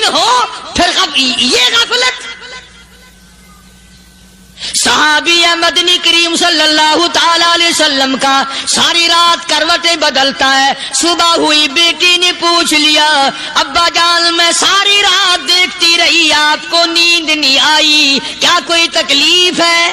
ہو پھر یہ غفلت. صحابی مدنی کریم صلی اللہ تعالی علیہ وسلم کا ساری رات کروٹیں بدلتا ہے. صبح ہوئی بیٹی نے پوچھ لیا ابا جان میں ساری رات دیکھتی رہی آپ کو نیند نہیں آئی, کیا کوئی تکلیف ہے؟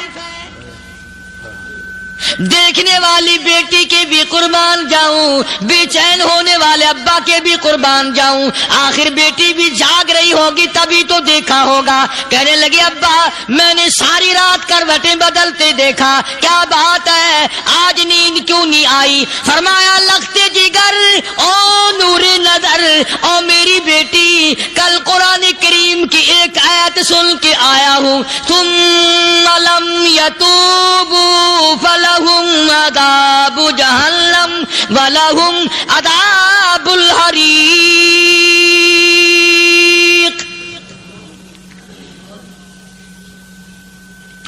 دیکھنے والی بیٹی کے بھی قربان جاؤں, بے چین ہونے والے ابا کے بھی قربان جاؤں. آخر بیٹی بھی جاگ رہی ہوگی تبھی تو دیکھا ہوگا. کہنے لگے ابا میں نے ساری رات کروٹیں بدلتے دیکھا, کیا بات ہے آج نیند کیوں نہیں آئی؟ فرمایا لختے جگر او نور نظر او میری بیٹی, کل قرآن کریم کی ایک آیت سن کے آیا ہوں, ثم لم یتوبوا فلہم عذاب جہنم ولہم عذاب الحریق.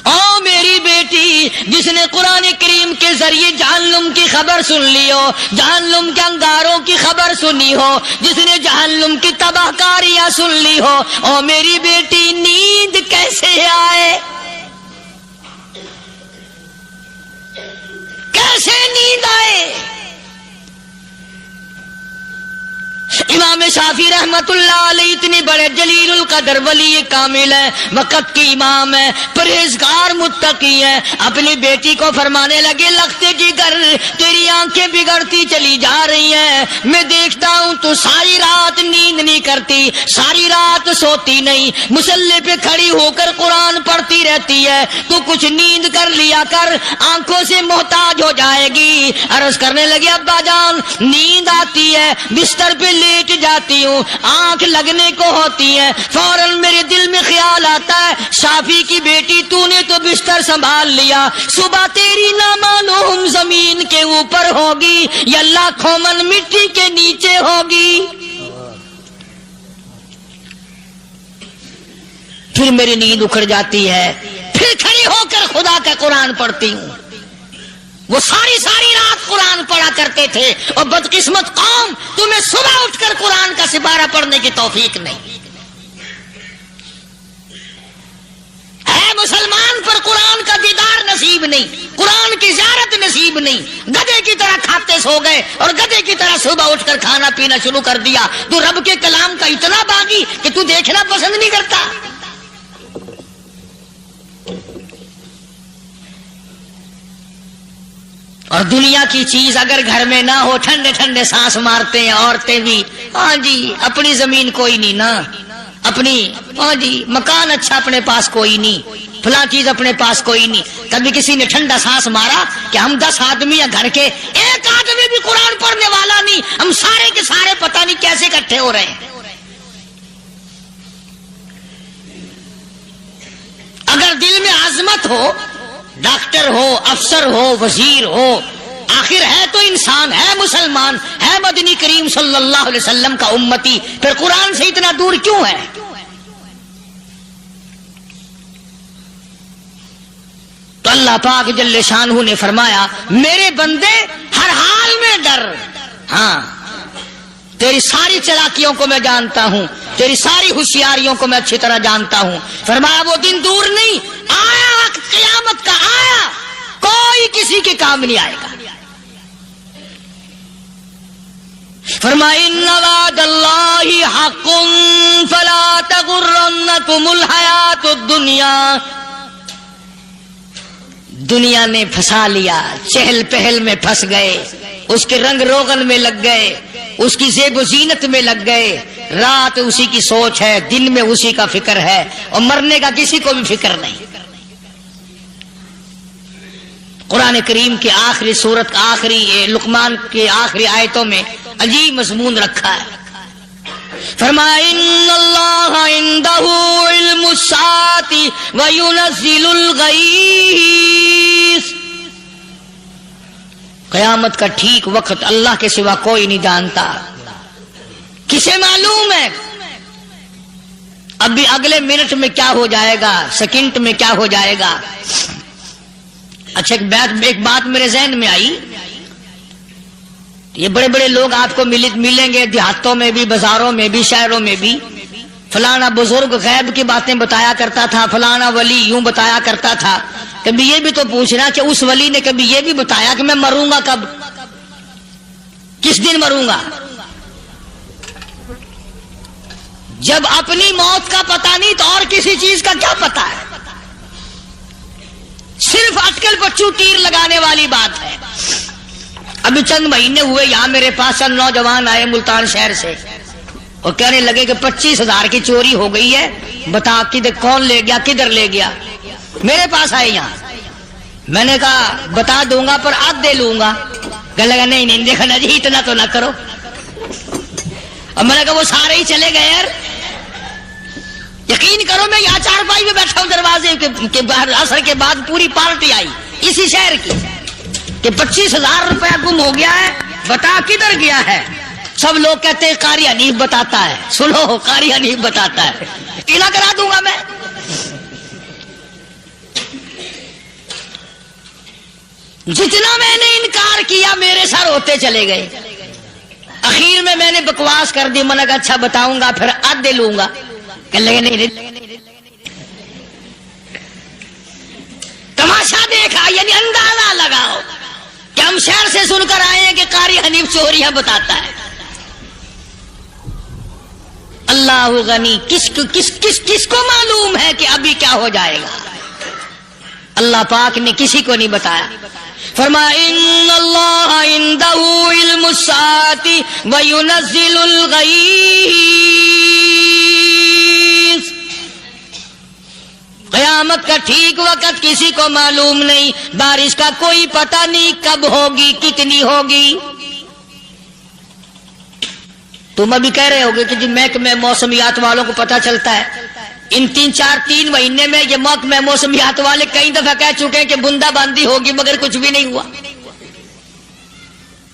او میری بیٹی جس نے قرآن کریم کے ذریعے جہنم کی خبر سن لی ہو, جہنم کے انگاروں کی خبر سنی ہو, جس نے جہنم کی تباہ کاریاں سن لی ہو, او میری بیٹی نیند کیسے آئے؟ کیسے نیند آئے؟ امام شافعی رحمت اللہ علیہ اتنے بڑے جلیل القدر ولی کامل ہے, وقت کی امام ہے, پرہیزگار متقی ہے. اپنی بیٹی کو فرمانے لگے لختے جگر تیری آنکھیں بگڑتی چلی جا رہی ہیں, میں دیکھتا ہوں تو ساری رات نیند نہیں کرتی, ساری رات سوتی نہیں, مصلی پہ کھڑی ہو کر قرآن پڑھتی رہتی ہے, تو کچھ نیند کر لیا کر, آنکھوں سے محتاج ہو جائے گی. عرض کرنے لگے ابا جان نیند آتی ہے, بستر پہ لیٹ جاتی ہوں, آنکھ لگنے کو ہوتی ہے, فوراً میرے دل میں خیال آتا ہے شافی کی بیٹی تو نے تو بستر سنبھال لیا, صبح تیری نہ معلوم زمین کے اوپر ہوگی یا لاکھوں من مٹی کے نیچے ہوگی. پھر میری نیند اکھڑ جاتی ہے, پھر کھڑی ہو کر خدا کا قرآن پڑھتی ہوں. وہ ساری رات قرآن پڑھا کرتے تھے, اور بدقسمت قوم تمہیں صبح اٹھ کر قرآن کا سپارہ پڑھنے کی توفیق نہیں ہے. مسلمان پر قرآن کا دیدار نصیب نہیں, قرآن کی زیارت نصیب نہیں. گدھے کی طرح کھاتے سو گئے اور گدھے کی طرح صبح اٹھ کر کھانا پینا شروع کر دیا. تو رب کے کلام کا اتنا باغی کہ تو دیکھنا پسند نہیں کرتا. اور دنیا کی چیز اگر گھر میں نہ ہو, ٹھنڈے ٹھنڈے سانس مارتے ہیں عورتیں بھی, ہاں جی اپنی زمین کوئی نہیں نا, اپنی ہاں جی مکان اچھا اپنے پاس کوئی نہیں, فلاں چیز اپنے پاس کوئی نہیں. کبھی کسی نے ٹھنڈا سانس مارا کہ ہم 10 آدمی ہیں گھر کے, ایک آدمی بھی قرآن پڑھنے والا نہیں, ہم سارے کے سارے پتہ نہیں کیسے اکٹھے ہو رہے ہیں. اگر دل میں عظمت ہو, ڈاکٹر ہو, افسر ہو, وزیر ہو, آخر ہے تو انسان, ہے مسلمان, ہے مدنی کریم صلی اللہ علیہ وسلم کا امتی, پھر قرآن سے اتنا دور کیوں ہے؟ تو اللہ پاک جل شانہ نے فرمایا میرے بندے ہر حال میں ڈر, ہاں تیری ساری چلاکیوں کو میں جانتا ہوں, تیری ساری ہوشیاریوں کو میں اچھی طرح جانتا ہوں. فرمایا وہ دن دور نہیں, آیا وقت قیامت کا, آیا, کوئی کسی کے کام نہیں آئے گا. فرمایا ان وعد اللہ حق فلا تغرنکم الحیات الدنیا. دنیا نے پھنسا لیا, چہل پہل میں پھنس گئے, اس کے رنگ روغن میں لگ گئے, اس کی زیب و زینت میں لگ گئے. رات اسی کی سوچ ہے, دن میں اسی کا فکر ہے, اور مرنے کا کسی کو بھی فکر نہیں. قرآن کریم کی آخری سورت, آخری لقمان کی آخری آیتوں میں عجیب مضمون رکھا ہے. فرمایا ان اللہ عندہ علم الساعۃ وینزل الغیث. قیامت کا ٹھیک وقت اللہ کے سوا کوئی نہیں جانتا. کسے معلوم ہے ابھی اگلے منٹ میں کیا ہو جائے گا, سیکنڈ میں کیا ہو جائے گا. اچھا ایک بات میرے ذہن میں آئی, یہ بڑے بڑے لوگ آپ کو ملیں گے دیہاتوں میں بھی, بازاروں میں بھی, شہروں میں بھی, فلانا بزرگ غیب کی باتیں بتایا کرتا تھا، فلانا ولی یوں بتایا کرتا تھا. کبھی یہ بھی تو پوچھنا کہ اس ولی نے کبھی یہ بھی بتایا کہ میں مروں گا کب، کس دن مروں گا؟ جب اپنی موت کا پتہ نہیں تو اور کسی چیز کا کیا پتہ ہے؟ صرف اٹکل پچو تیر لگانے والی بات ہے. ابھی چند مہینے ہوئے یہاں میرے پاس چند نوجوان آئے ملتان شہر سے اور کہنے لگے کہ 25,000 کی چوری ہو گئی ہے، بتا کدھر کون لے گیا، کدھر لے گیا. میرے پاس آئے یہاں. میں نے کہا بتا دوں گا پر آدھے لوں گا. کہنے لگا نہیں نہیں دیکھنا جی اتنا تو نہ کرو. اور میں نے کہا وہ سارے ہی چلے گئے یار. یقین کرو میں یہاں چارپائی میں بیٹھا ہوں دروازے کے باہر، عصر کے بعد پوری پارٹی آئی اسی شہر کی کہ 25,000 روپیہ گم ہو گیا ہے، بتا کدھر گیا ہے. سب لوگ کہتے ہیں قاری حنیف بتاتا ہے. سنو قاری حنیف بتاتا ہے، یقین کرا دوں گا میں. جتنا میں نے انکار کیا میرے سر ہوتے چلے گئے. اخیر میں نے بکواس کر دی. میں نے کہا اچھا بتاؤں گا پھر آدھے لوں گا. کہ لگے نہیں تماشا دیکھا، یعنی اندازہ لگاؤ کہ ہم شہر سے سن کر آئے ہیں کہ قاری حنیف چوریاں بتاتا ہے. اللہ غنی، کس کو معلوم ہے کہ ابھی کیا ہو جائے گا؟ اللہ پاک نے کسی کو نہیں بتایا. فرمایا ان اللہ عندہ علم الساعۃ وینزل الغیث. قیامت کا ٹھیک وقت کسی کو معلوم نہیں، بارش کا کوئی پتہ نہیں کب ہوگی، کتنی ہوگی. تم ابھی کہہ رہے ہوگے کہ جی محکمہ موسمیات والوں کو پتہ چلتا ہے. ان 3 مہینے میں یہ محکمہ موسمیات والے کئی دفعہ کہہ چکے ہیں کہ بندہ باندی ہوگی، مگر کچھ بھی نہیں ہوا.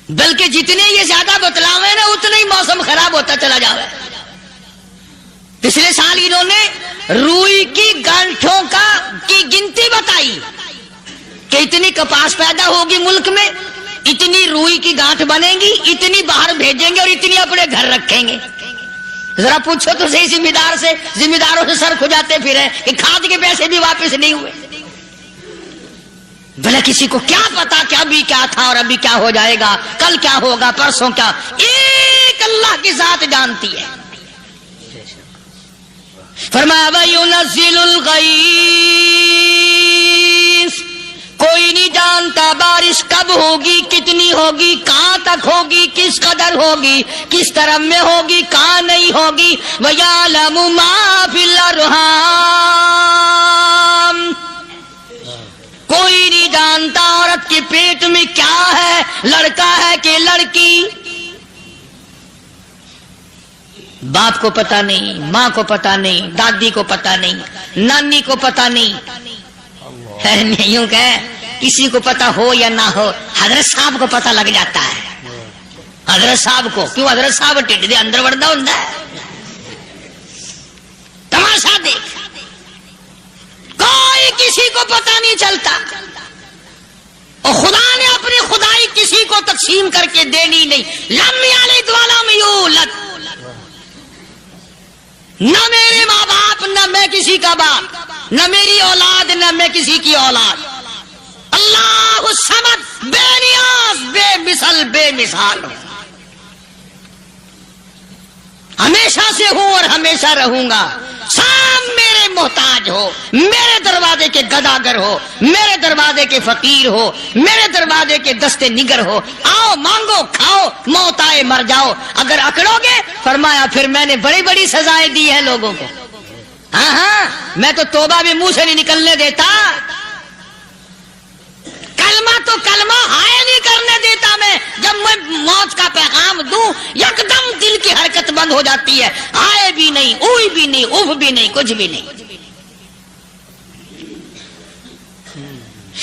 بلکہ جتنے یہ زیادہ بتلاوے نا اتنے ہی موسم خراب ہوتا چلا جا رہا ہے. پچھلے سال انہوں نے روئی کی گانٹھوں کی گنتی بتائی کہ اتنی کپاس پیدا ہوگی ملک میں، اتنی روئی کی گانٹھ بنے گی، اتنی باہر بھیجیں گے اور اتنی اپنے گھر رکھیں گے. ذرا پوچھو تو صحیح ذمہ داروں سے سر کھجاتے پھرے کہ کھاد کے پیسے بھی واپس نہیں ہوئے. بھلا کسی کو کیا پتا کہ ابھی کیا تھا اور ابھی کیا ہو جائے گا، کل کیا ہوگا، پرسوں کیا. ایک اللہ کی ذات جانتی ہے. فرمایا وَيُنَزِّلُ الْغَيْثَ، کوئی نہیں جانتا بارش کب ہوگی، کتنی ہوگی، کہاں تک ہوگی، کس قدر ہوگی، کس طرف میں ہوگی، کہاں نہیں ہوگی. وَيَعْلَمُ مَا فِي الْأَرْحَامِ، کوئی نہیں جانتا عورت کے پیٹ میں کیا ہے، لڑکا ہے کہ لڑکی. باپ کو پتہ نہیں، ماں کو پتہ نہیں، دادی کو پتہ نہیں، نانی کو پتہ نہیں. یوں کہ کسی کو پتہ ہو یا نہ ہو، حضرت صاحب کو پتہ لگ جاتا ہے. حضرت صاحب کو کیوں؟ حضرت صاحب ٹھڈ دے اندر وڑدا ہوندا ہے. تماشا دیکھ، کوئی کسی کو پتہ نہیں چلتا. اور خدا نے اپنی خدائی کسی کو تقسیم کر کے دینی نہیں. لم یلد ولم یولد، نہ میرے ماں باپ، نہ میں کسی کا باپ، نہ میری اولاد، نہ میں کسی کی اولاد. اللہ الصمد، بے نیاز، بے مثل، بے مثال. ہمیشہ سے ہوں اور ہمیشہ رہوں گا. سام میرے محتاج ہو، میرے دروازے کے گداگر ہو، میرے دروازے کے فقیر ہو، میرے دروازے کے دستے نگر ہو. آؤ مانگو کھاؤ، موت آئے مر جاؤ. اگر اکڑو گے فرمایا پھر میں نے بڑی بڑی سزائیں دی ہیں لوگوں کو. ہاں میں تو توبہ بھی منہ سے نہیں نکلنے دیتا. کلمہ تو کلمہ ہائے نہیں کرنے دیتا میں. جب میں موت کا پیغام دوں یکدم دل کی حرکت بند ہو جاتی ہے. آئے بھی نہیں، اوئی بھی نہیں، اف بھی نہیں، کچھ بھی نہیں.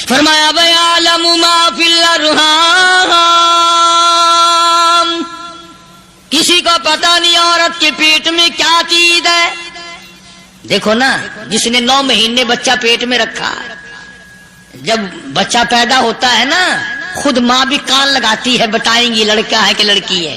فرمایا وَيَعْلَمُ مَا فِي الْأَرْحَامِ، کسی کو پتہ نہیں عورت کے پیٹ میں کیا چیز ہے. دیکھو نا، جس نے 9 مہینے بچہ پیٹ میں رکھا، جب بچہ پیدا ہوتا ہے نا خود ماں بھی کان لگاتی ہے، بتائیں گی لڑکا ہے کہ لڑکی ہے.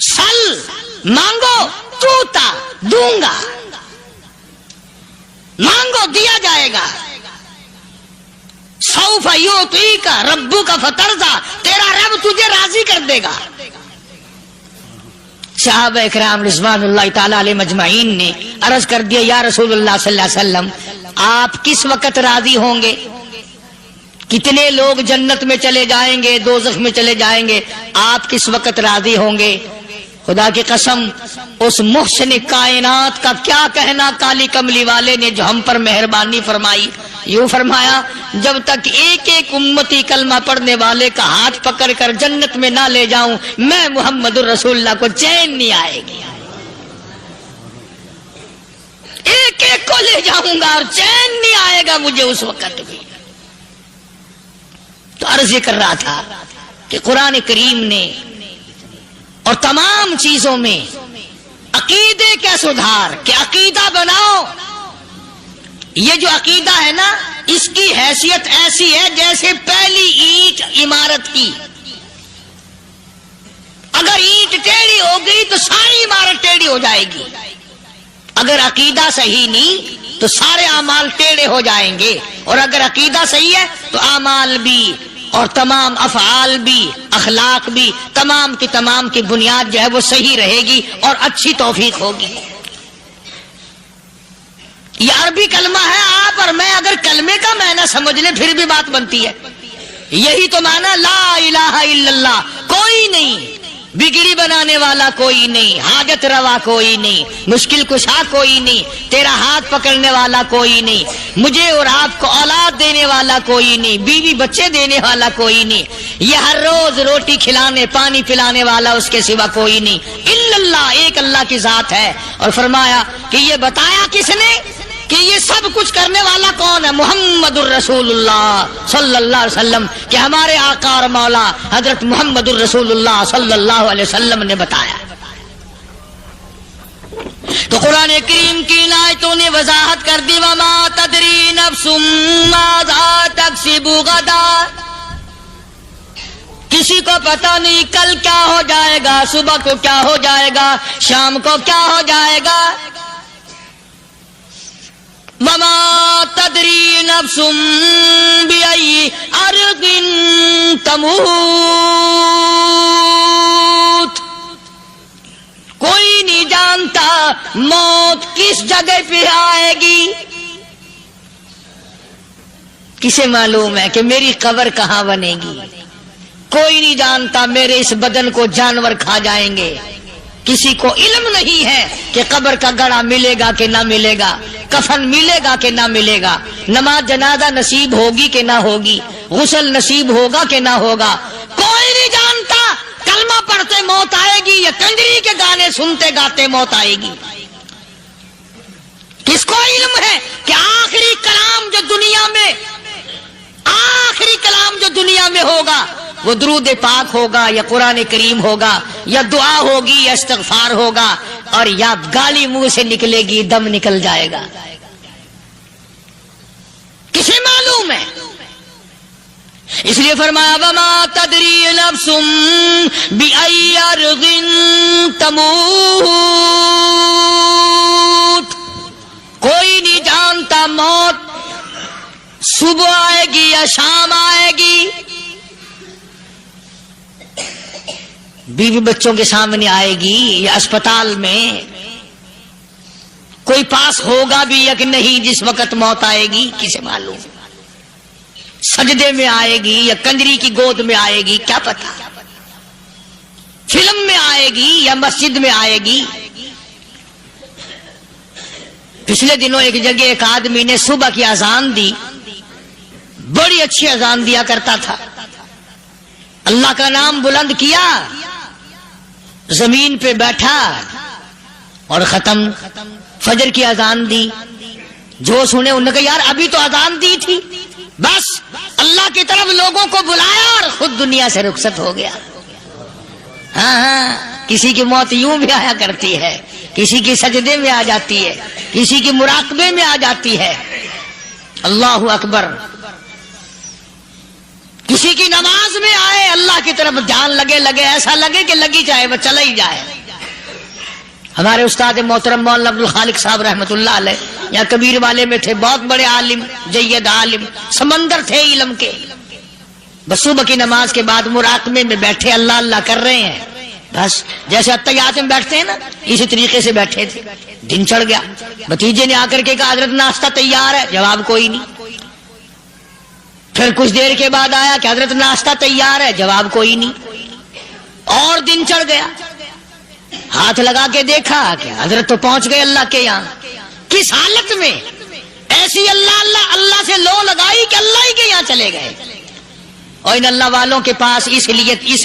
سل مانگو توتا دوں گا، مانگو دیا جائے گا، سوف یعطیک ربک فترضی، تیرا رب تجھے راضی کر دے گا۔ صحابہ اکرام رضوان اللہ تعالی علیہ مجمعین نے عرض کر دیا یا رسول اللہ صلی اللہ علیہ وسلم آپ کس وقت راضی ہوں گے؟ کتنے لوگ جنت میں چلے جائیں گے، دوزخ میں چلے جائیں گے، آپ کس وقت راضی ہوں گے؟ خدا کی قسم اس محسن کائنات کا کیا کہنا کالی کملی والے نے جو ہم پر مہربانی فرمائی، یوں فرمایا جب تک ایک ایک امتی کلمہ پڑھنے والے کا ہاتھ پکڑ کر جنت میں نہ لے جاؤں میں محمد الرسول اللہ کو چین نہیں آئے گی، ایک ایک کو لے جاؤں گا اور چین نہیں آئے گا مجھے اس وقت بھی۔ تو عرض یہ کر رہا تھا کہ قرآن کریم نے اور تمام چیزوں میں عقیدے کا سدھار کہ عقیدہ بناؤ، یہ جو عقیدہ ہے نا اس کی حیثیت ایسی ہے جیسے پہلی اینٹ عمارت کی، اگر اینٹ ٹیڑھی ہو گئی تو ساری عمارت ٹیڑھی ہو جائے گی، اگر عقیدہ صحیح نہیں تو سارے اعمال ٹیڑھے ہو جائیں گے، اور اگر عقیدہ صحیح ہے تو اعمال بھی اور تمام افعال بھی اخلاق بھی تمام کی بنیاد جو ہے وہ صحیح رہے گی اور اچھی توفیق ہوگی۔ یہ عربی کلمہ ہے، آپ اور میں اگر کلمے کا معنی سمجھ لیں پھر بھی بات بنتی ہے، یہی تو معنی لا الہ الا اللہ، کوئی نہیں بگڑی بنانے والا، کوئی نہیں حاجت روا، کوئی نہیں مشکل کشا، کوئی نہیں تیرا ہاتھ پکڑنے والا، کوئی نہیں مجھے اور آپ کو اولاد دینے والا، کوئی نہیں بیوی بچے دینے والا، کوئی نہیں یہ ہر روز روٹی کھلانے پانی پلانے والا اس کے سوا کوئی نہیں، الا اللہ، ایک اللہ کی ذات ہے۔ اور فرمایا کہ یہ بتایا کس نے کہ یہ سب کچھ کرنے والا کون ہے؟ محمد الرسول اللہ صلی اللہ علیہ وسلم، کہ ہمارے آقا اور مولا حضرت محمد الرسول اللہ صلی اللہ علیہ وسلم نے بتایا۔ تو قرآن کریم کی آیتوں نے وضاحت کر دی وما تدری نفس ماذا تکسب غدا، کسی کو پتہ نہیں کل کیا ہو جائے گا، صبح کو کیا ہو جائے گا، شام کو کیا ہو جائے گا۔ وما تدری نفس بأي أرض تموت، کوئی نہیں جانتا موت کس جگہ پہ آئے گی۔ کسے معلوم ہے کہ میری قبر کہاں بنے گی؟ کوئی نہیں جانتا میرے اس بدن کو جانور کھا جائیں گے، کسی کو علم نہیں ہے کہ قبر کا گڑھا ملے گا کہ نہ ملے گا، کفن ملے گا کہ نہ ملے گا، نماز جنازہ نصیب ہوگی کہ نہ ہوگی، غسل نصیب ہوگا کہ نہ ہوگا، کوئی نہیں جانتا۔ کلمہ پڑھتے موت آئے گی یا کنجری کے گانے سنتے گاتے موت آئے گی؟ کس کو علم ہے کہ آخری کلام جو دنیا میں ہوگا وہ درود پاک ہوگا یا قرآن کریم ہوگا یا دعا ہوگی یا استغفار ہوگا، اور یا گالی منہ سے نکلے گی، دم نکل جائے گا؟ کسے معلوم ہے؟ اس لیے فرمایا وما تدری نفس بأي أرض تموت، کوئی نہیں جانتا موت صبح آئے گی یا شام آئے گی، بیوی بچوں کے سامنے آئے گی یا اسپتال میں، کوئی پاس ہوگا بھی یا کہ نہیں جس وقت موت آئے گی؟ کسے معلوم؟ سجدے میں آئے گی یا کنجری کی گود میں آئے گی؟ کیا پتا، فلم میں آئے گی یا مسجد میں آئے گی؟ پچھلے دنوں ایک جگہ ایک آدمی نے صبح کی اذان دی، بڑی اچھی اذان دیا کرتا تھا، اللہ کا نام بلند کیا، زمین پہ بیٹھا اور ختم، فجر کی اذان دی، جو سنے انہوں نے کہا یار ابھی تو اذان دی تھی، بس اللہ کی طرف لوگوں کو بلایا اور خود دنیا سے رخصت ہو گیا۔ ہاں کسی کی موت یوں بھی آیا کرتی ہے، کسی کی سجدے میں آ جاتی ہے، کسی کی مراقبے میں آ جاتی ہے۔ اللہ اکبر۔ کسی کی نماز میں آئے اللہ کی طرف دھیان لگے ایسا لگے کہ لگی جائے وہ چلا ہی جائے. ہمارے استاد محترم مولانا عبد الخالق صاحب رحمۃ اللہ علیہ یہاں کبیر والے میں تھے، بہت بڑے عالم، جید عالم، سمندر تھے علم کے. بس صبح کی نماز کے بعد مراقبے میں بیٹھے اللہ اللہ کر رہے ہیں، بس جیسے اتحیات میں بیٹھتے ہیں نا اسی طریقے سے بیٹھے تھے. دن چڑھ گیا، بھتیجے نے آ کر کے کہا حضرت ناشتہ تیار ہے، جواب کوئی نہیں. پھر کچھ دیر کے بعد آیا کہ حضرت ناشتہ تیار ہے، جواب کوئی نہیں. اور دن چڑھ گیا، ہاتھ لگا کے دیکھا کہ حضرت تو پہنچ گئے اللہ کے یہاں. کس حالت میں؟ ایسی اللہ اللہ اللہ سے لو لگائی کہ اللہ ہی کے یہاں چلے گئے. اور ان اللہ والوں کے پاس اس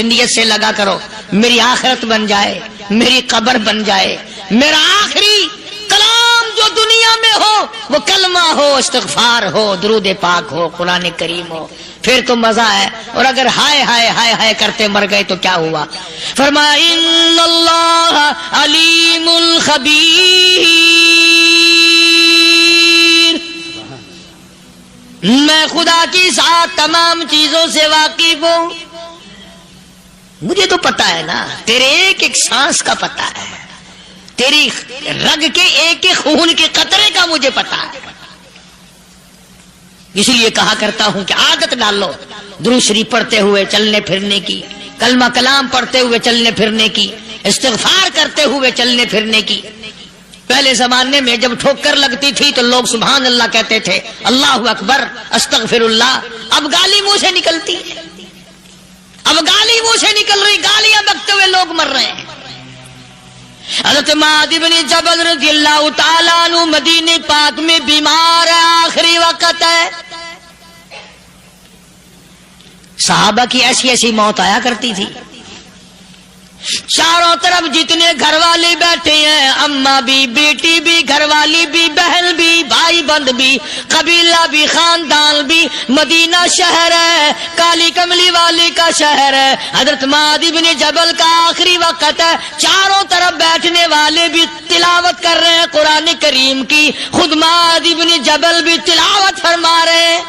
نیت سے لگا کرو میری آخرت بن جائے، میری قبر بن جائے، میرا آخری کلام جو دنیا میں ہو وہ کلمہ ہو، استغفار ہو، درود پاک ہو، قرآن کریم ہو، پھر تو مزہ ہے. اور اگر ہائے ہائے ہائے ہائے کرتے مر گئے تو کیا ہوا؟ فرمایا ان اللہ علیم خبیر، میں خدا کی ذات تمام چیزوں سے واقف ہوں. مجھے تو پتا ہے نا، تیرے ایک ایک سانس کا پتا ہے، تیری رگ کے ایک ایک خون کے قطرے کا مجھے پتا ہے. اس لیے کہا کرتا ہوں کہ عادت ڈالو درود شریف پڑھتے ہوئے چلنے پھرنے کی، کلمہ کلام پڑھتے ہوئے چلنے پھرنے کی، استغفار کرتے ہوئے چلنے پھرنے کی. پہلے زمانے میں جب ٹھوکر لگتی تھی تو لوگ سبحان اللہ کہتے تھے، اللہ اکبر، استغفر اللہ. اب گالی منہ سے نکلتی ہے، اب گالی منہ سے نکل رہی، گالیاں بکتے ہوئے لوگ مر رہے ہیں. حضرت معاذ بن جبل رضی اللہ تعالیٰ عنہ مدینے پاک میں بیمار ہے، آخری وقت ہے. صحابہ کی ایسی ایسی موت آیا کرتی تھی. چاروں طرف جتنے گھر والے بیٹھے ہیں، اماں بھی، بیٹی بھی، گھر والی بھی، بہن بھی، بھائی بند بھی، قبیلہ بھی، خاندان بھی. مدینہ شہر ہے، کالی کملی والے کا شہر ہے. حضرت معاذ بن جبل کا آخری وقت ہے. چاروں طرف بیٹھنے والے بھی تلاوت کر رہے ہیں قرآن کریم کی، خود معاذ بن جبل بھی تلاوت فرما رہے ہیں.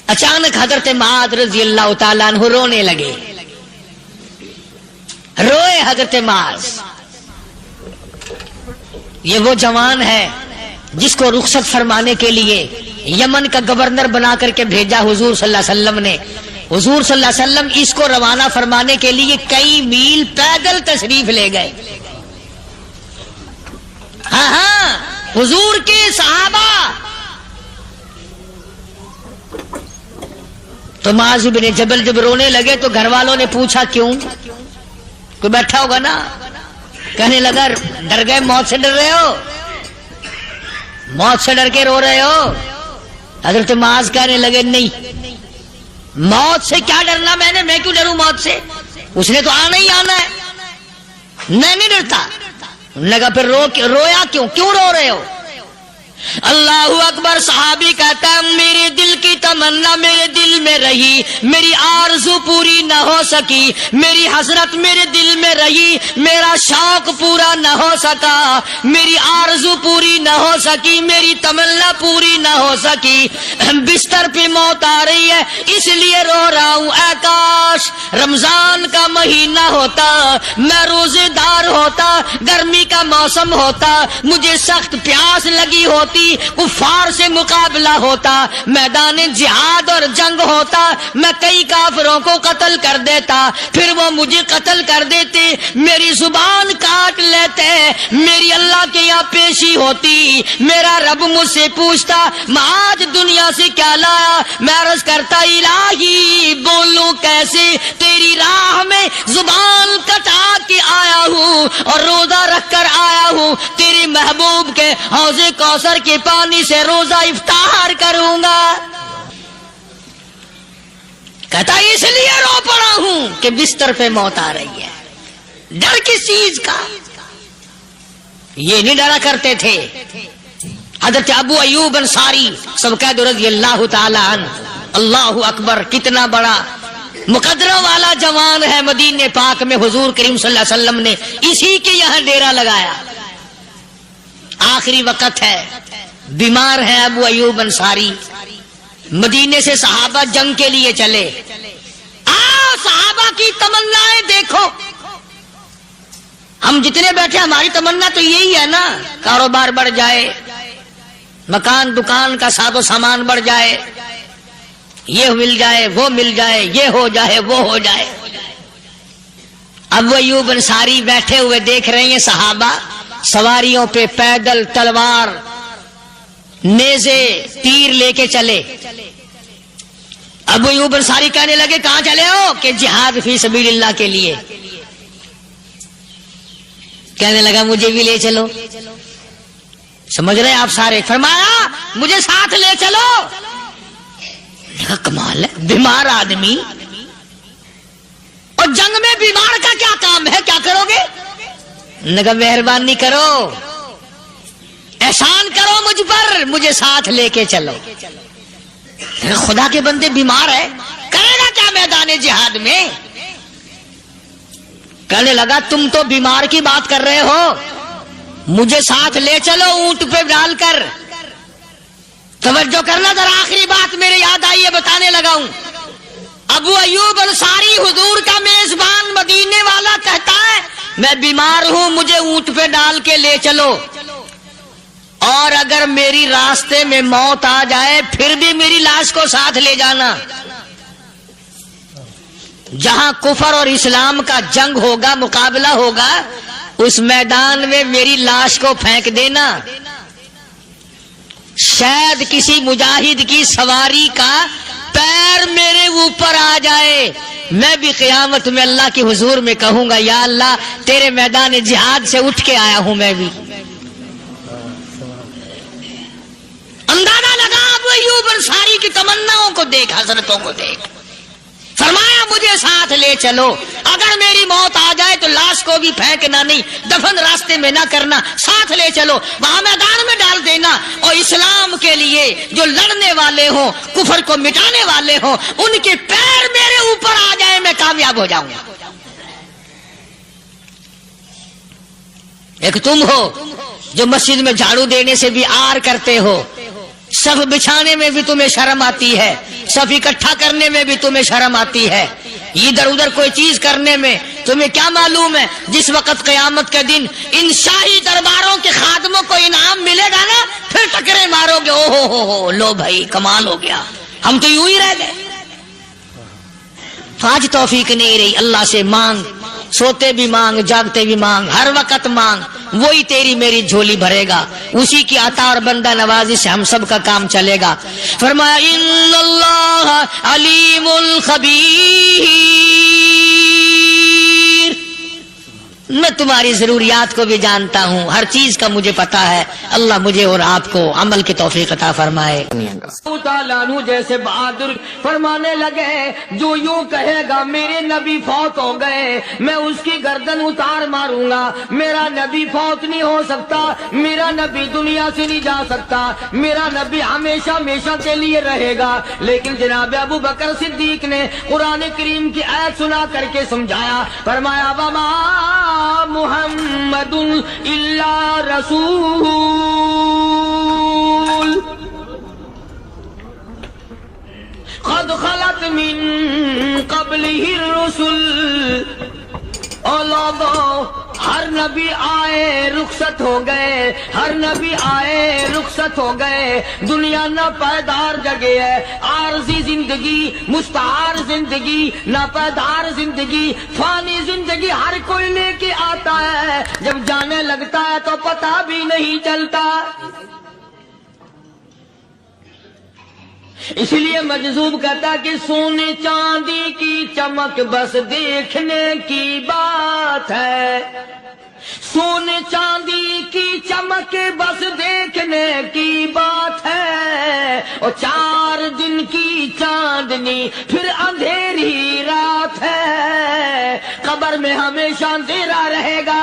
اچانک حضرت معاذ رضی اللہ تعالیٰ عنہ رونے لگے. روئے حضرت معاذ. یہ وہ جوان ہے جس کو رخصت فرمانے کے لیے یمن کا گورنر بنا کر کے بھیجا حضور صلی اللہ علیہ وسلم نے. حضور صلی اللہ علیہ وسلم اس کو روانہ فرمانے کے لیے کئی میل پیدل تشریف لے گئے. ہاں حضور کے صحابہ. تو معاذ بن جبل جب رونے لگے تو گھر والوں نے پوچھا کیوں؟ کوئی بیٹھا ہوگا نا. کہنے لگا ڈر گئے، موت سے ڈر رہے ہو، موت سے ڈر کے رو رہے ہو. حضرت معاذ کہنے لگے نہیں، موت سے کیا ڈرنا، میں کیوں ڈروں موت سے، اس نے تو آنا ہی آنا ہے، میں نہیں ڈرتا. انہوں نے کہا پھر رویا کیوں رو رہے ہو؟ اللہ اکبر. صحابی کہتا ہے میرے دل کی تمنا میرے دل میں رہی، میری آرزو پوری نہ ہو سکی، میری حسرت میرے دل میں رہی، میرا شوق پورا نہ ہو سکا، میری آرزو پوری نہ ہو سکی، میری تمنا پوری نہ ہو سکی. بستر پہ موت آ رہی ہے اس لیے رو رہا ہوں. اے کاش رمضان کا مہینہ ہوتا، میں روزے دار ہوتا، گرمی کا موسم ہوتا، مجھے سخت پیاس لگی ہوتی، کفار سے مقابلہ ہوتا، میدان جہاد اور جنگ ہوتا، میں کئی کافروں کو قتل کر دیتا، پھر وہ مجھے قتل کر دیتے، میری زبان کاٹ لیتے، میری اللہ کے یہاں پیشی ہوتی، میرا رب مجھ سے پوچھتا معاذ دنیا سے کیا لایا. میں عرض کرتا الہی بولوں کیسے، تیری راہ میں زبان کٹا کے آیا ہوں اور روزہ رکھ کر آیا ہوں، تیرے محبوب کے حوض کوثر کے پانی سے روزہ افطار کروں گا. کہتا اس لیے رو پڑا ہوں کہ بستر پہ موت آ رہی ہے. ڈر کس چیز کا؟ یہ نہیں ڈرا کرتے تھے. حضرت ابو ایوب انصاری سب کہہ دو رضی اللہ تعالی عنہ. اللہ اکبر، کتنا بڑا مقدرہ والا جوان ہے. مدینے پاک میں حضور کریم صلی اللہ علیہ وسلم نے اسی کے یہاں ڈیرا لگایا. آخری وقت ہے، بیمار ہیں ابو ایوب انصاری، مدینے سے صحابہ جنگ کے لیے چلے. آؤ صحابہ کی تمنائیں دیکھو. ہم جتنے بیٹھے ہماری تمنا تو یہی ہے نا، کاروبار بڑھ جائے، مکان دکان کا ساز و سامان بڑھ جائے، یہ مل جائے وہ مل جائے، یہ ہو جائے وہ ہو جائے. ابو ایوب انصاری بیٹھے ہوئے دیکھ رہے ہیں صحابہ سواریوں پہ پیدل تلوار نیزے تیر لے کے چلے. ابو ایوب انصاری کہنے لگے کہاں چلے ہو؟ کہ جہاد فی سبیل اللہ کے لیے. کہنے لگا مجھے بھی لے چلو. سمجھ رہے آپ سارے؟ فرمایا مجھے ساتھ لے چلو. کمال ہے، بیمار آدمی اور جنگ میں بیمار کا کیا کام ہے، کیا کرو گے؟ نگا مہربانی کرو، احسان کرو مجھ پر، مجھے ساتھ لے کے چلو. خدا کے بندے بیمار ہے، کرے گا کیا میدان جہاد میں؟ کہنے لگا تم تو بیمار کی بات کر رہے ہو، مجھے ساتھ لے چلو اونٹ پہ ڈال کر. توجہ کرنا ذرا، آخری بات میرے یاد آئی ہے بتانے لگا ہوں. ابو ایوب انصاری حضور کا میزبان مدینے والا کہتا ہے میں بیمار ہوں، مجھے اونٹ پہ ڈال کے لے چلو، اور اگر میری راستے میں موت آ جائے پھر بھی میری لاش کو ساتھ لے جانا. جہاں کفر اور اسلام کا جنگ ہوگا، مقابلہ ہوگا، اس میدان میں میری لاش کو پھینک دینا. شاید کسی مجاہد کی سواری کا پیر میرے اوپر آ جائے، میں بھی قیامت میں اللہ کے حضور میں کہوں گا یا اللہ تیرے میدان جہاد سے اٹھ کے آیا ہوں. میں بھی اندازہ لگا ابو ایوب انصاری کی تمناؤں کو دیکھ، حضرتوں کو دیکھ. فرمایا مجھے ساتھ لے چلو، اگر میری موت آ جائے تو لاش کو بھی پھینکنا نہیں، دفن راستے میں نہ کرنا، ساتھ لے چلو، وہاں میدان میں ڈال دینا، اور اسلام کے لیے جو لڑنے والے ہوں، کفر کو مٹانے والے ہوں، ان کے پیر میرے اوپر آ جائے میں کامیاب ہو جاؤں گا. ایک تم ہو جو مسجد میں جھاڑو دینے سے بھی آر کرتے ہو، صف بچھانے میں بھی تمہیں شرم آتی ہے، صف اکٹھا کرنے میں بھی تمہیں شرم آتی ہے، ادھر ادھر کوئی چیز کرنے میں تمہیں کیا معلوم ہے جس وقت قیامت کے دن ان شاہی درباروں کے خادموں کو انعام ملے گا نا، پھر ٹکرے مارو گے، او ہو لو بھائی کمال ہو گیا، ہم تو یوں ہی رہ گئے. آج توفیق نہیں رہی. اللہ سے مانگ، سوتے بھی مانگ، جاگتے بھی مانگ، ہر وقت مانگ، وہی تیری میری جھولی بھرے گا. اسی کی عطا اور بندہ نوازی سے ہم سب کا کام چلے گا. فرمایا ان اللہ علیم خبیر، میں تمہاری ضروریات کو بھی جانتا ہوں، ہر چیز کا مجھے پتا ہے. اللہ مجھے اور آپ کو عمل کی توفیق عطا فرمائے. جیسے بہادر فرمانے لگے جو یوں کہے گا میرے نبی فوت ہو گئے میں اس کی گردن اتار ماروں گا. میرا نبی فوت نہیں ہو سکتا، میرا نبی دنیا سے نہیں جا سکتا، میرا نبی ہمیشہ ہمیشہ کے لیے رہے گا. لیکن جناب ابو بکر صدیق نے قرآن کریم کی آیت سنا کر کے سمجھایا. فرمایا وما محمد الا رسول قد خلت من قبلہ الرسل. او لوگو ہر نبی آئے رخصت ہو گئے، ہر نبی آئے رخصت ہو گئے. دنیا نہ پائیدار جگہ ہے، عارضی زندگی، مستعار زندگی، نہ پائیدار زندگی، فانی زندگی ہر کوئی لے کے آتا ہے، جب جانے لگتا ہے تو پتہ بھی نہیں چلتا. اس لیے مجذوب کہتا کہ سونے چاندی کی چمک بس دیکھنے کی بات ہے، سونے چاندی کی چمک بس دیکھنے کی بات ہے، اور 4 دن کی چاندنی پھر اندھیری رات ہے، قبر میں ہمیشہ اندھیرا رہے گا.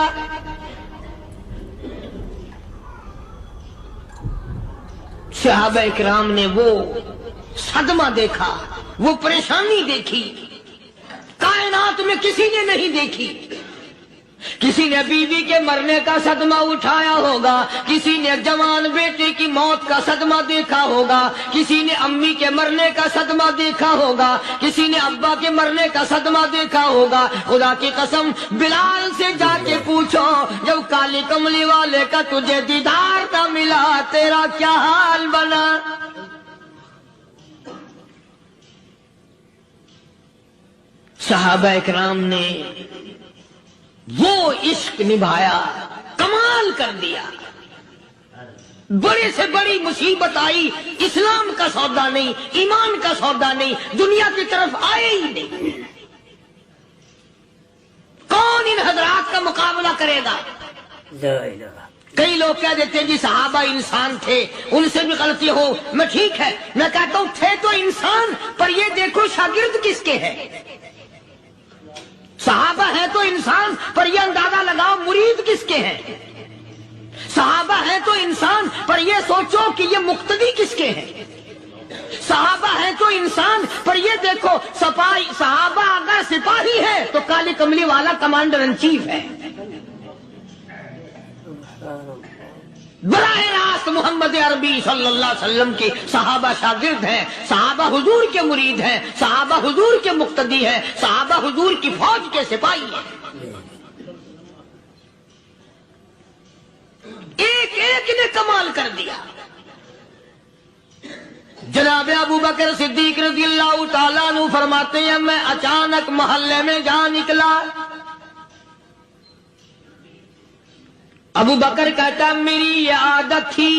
صحابہ اکرام نے وہ صدمہ دیکھا، وہ پریشانی دیکھی، کائنات میں کسی نے نہیں دیکھی. کسی نے بیوی کے مرنے کا صدمہ اٹھایا ہوگا، کسی نے جوان بیٹے کی موت کا صدمہ دیکھا ہوگا، کسی نے امی کے مرنے کا صدمہ دیکھا ہوگا، کسی نے ابا کے مرنے کا صدمہ دیکھا ہوگا۔ خدا کی قسم بلال سے جا کے پوچھو، جب کالی کملی والے کا تجھے دیدار نہ ملا تیرا کیا حال بنا؟ صحابہ اکرام نے وہ عشق نبھایا، کمال کر دیا۔ بڑے سے بڑی مصیبت آئی، اسلام کا سودا نہیں، ایمان کا سودا نہیں، دنیا کی طرف آئے ہی نہیں۔ کون ان حضرات کا مقابلہ کرے گا؟ کئی لوگ کہہ دیتے ہیں جی صحابہ انسان تھے، ان سے بھی غلطی ہو، میں ٹھیک ہے، میں کہتا ہوں تھے تو انسان، پر یہ دیکھو شاگرد کس کے ہیں۔ صحابہ ہیں تو انسان، پر یہ اندازہ لگاؤ مرید کس کے ہیں۔ صحابہ ہیں تو انسان، پر یہ سوچو کہ یہ مقتدی کس کے ہیں۔ صحابہ ہیں تو انسان، پر یہ دیکھو صحابہ اگر سپاہی ہے تو کالی کملی والا کمانڈر ان چیف ہے۔ براہ راست محمد عربی صلی اللہ علیہ وسلم کے صحابہ شاگرد ہیں، صحابہ حضور کے مرید ہیں، صحابہ حضور کے مقتدی ہیں، صحابہ حضور کی فوج کے سپاہی ہیں۔ ایک ایک نے کمال کر دیا۔ جناب ابو بکر صدیق رضی اللہ تعالیٰ عنہ فرماتے ہیں میں اچانک محلے میں جا نکلا۔ ابو بکر کہتا ہے میری یہ عادت تھی،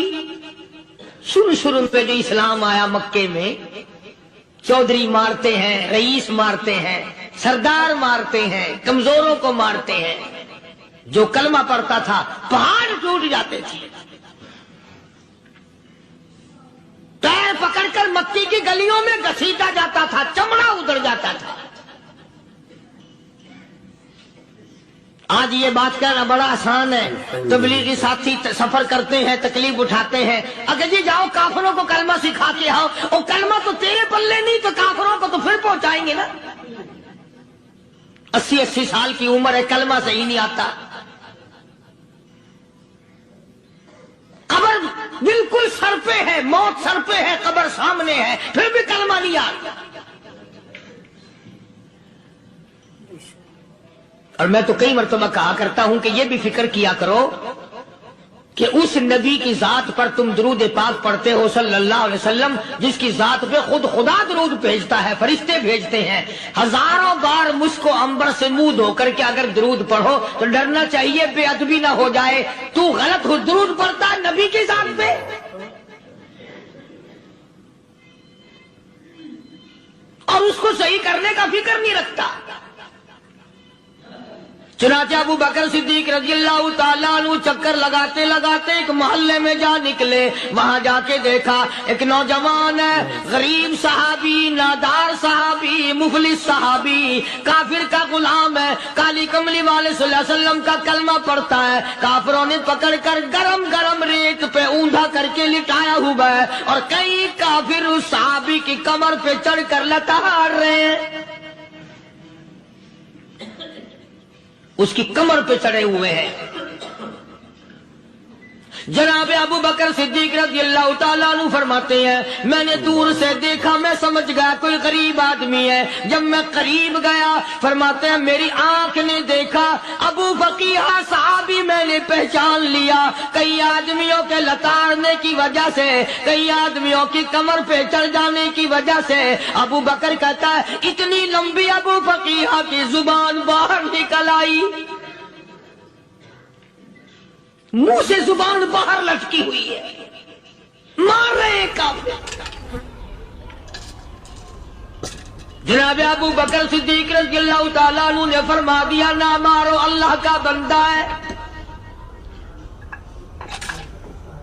شروع میں جو اسلام آیا مکے میں، چودھری مارتے ہیں، رئیس مارتے ہیں، سردار مارتے ہیں، کمزوروں کو مارتے ہیں۔ جو کلمہ پڑھتا تھا پہاڑ ٹوٹ جاتے تھے۔ پیر پکڑ کر مکی کی گلیوں میں گھسیٹا جاتا تھا، چمڑا ادھر جاتا تھا۔ آج یہ بات کہنا بڑا آسان ہے، تبلیغی ساتھی سفر کرتے ہیں، تکلیف اٹھاتے ہیں، اگر جی جاؤ کافروں کو کلمہ سکھا کے آؤ، اور کلمہ تو تیرے پلے نہیں تو کافروں کو تو پھر پہنچائیں گے نا۔ 80 سال کی عمر ہے، کلمہ صحیح نہیں آتا، قبر بالکل سر پہ ہے، موت سر پہ ہے، قبر سامنے ہے، پھر بھی کلمہ نہیں آتا۔ اور میں تو کئی مرتبہ کہا کرتا ہوں کہ یہ بھی فکر کیا کرو کہ اس نبی کی ذات پر تم درود پاک پڑھتے ہو صلی اللہ علیہ وسلم، جس کی ذات پہ خود خدا درود بھیجتا ہے، فرشتے بھیجتے ہیں۔ ہزاروں بار مجھ کو عنبر سے منہ دھو کر کے اگر درود پڑھو تو ڈرنا چاہیے بے ادبی نہ ہو جائے، تو غلط درود پڑھتا ہے نبی کی ذات پہ۔ اور اس کو صحیح کرنے کا فکر نہیں رکھتا۔ چنانچہ ابو بکر صدیق رضی اللہ تعالیٰ عنہ چکر لگاتے لگاتے ایک محلے میں جا نکلے۔ وہاں جا کے دیکھا ایک نوجوان ہے، غریب صحابی، نادار صحابی، مفلس صحابی، کافر کا غلام ہے، کالی کملی والے صلی اللہ علیہ وسلم کا کلمہ پڑھتا ہے۔ کافروں نے پکڑ کر گرم گرم ریت پہ اونڈا کر کے لٹایا ہوا ہے، اور کئی کافر اس صحابی کی کمر پہ چڑھ کر لتاڑ رہے ہیں، اس کی کمر پہ چڑھے ہوئے ہیں۔ جناب ابو بکر صدیق رضی اللہ تعالیٰ عنہ فرماتے ہیں میں نے دور سے دیکھا، میں سمجھ گیا کوئی غریب آدمی ہے۔ جب میں قریب گیا فرماتے ہیں میری آنکھ نے دیکھا ابو فقیہ صحابی، میں نے پہچان لیا۔ کئی آدمیوں کے لتاڑنے کی وجہ سے، کئی آدمیوں کی کمر پہ چڑھ جانے کی وجہ سے ابو بکر کہتا ہے اتنی لمبی ابو فقیہ کی زبان باہر نکل آئی، منہ سے زبان باہر لٹکی ہوئی ہے، مار رہے ہیں کافر۔ جناب ابو بکر صدیق رضی اللہ تعالیٰ عنہ نے فرما دیا نہ مارو، اللہ کا بندہ ہے۔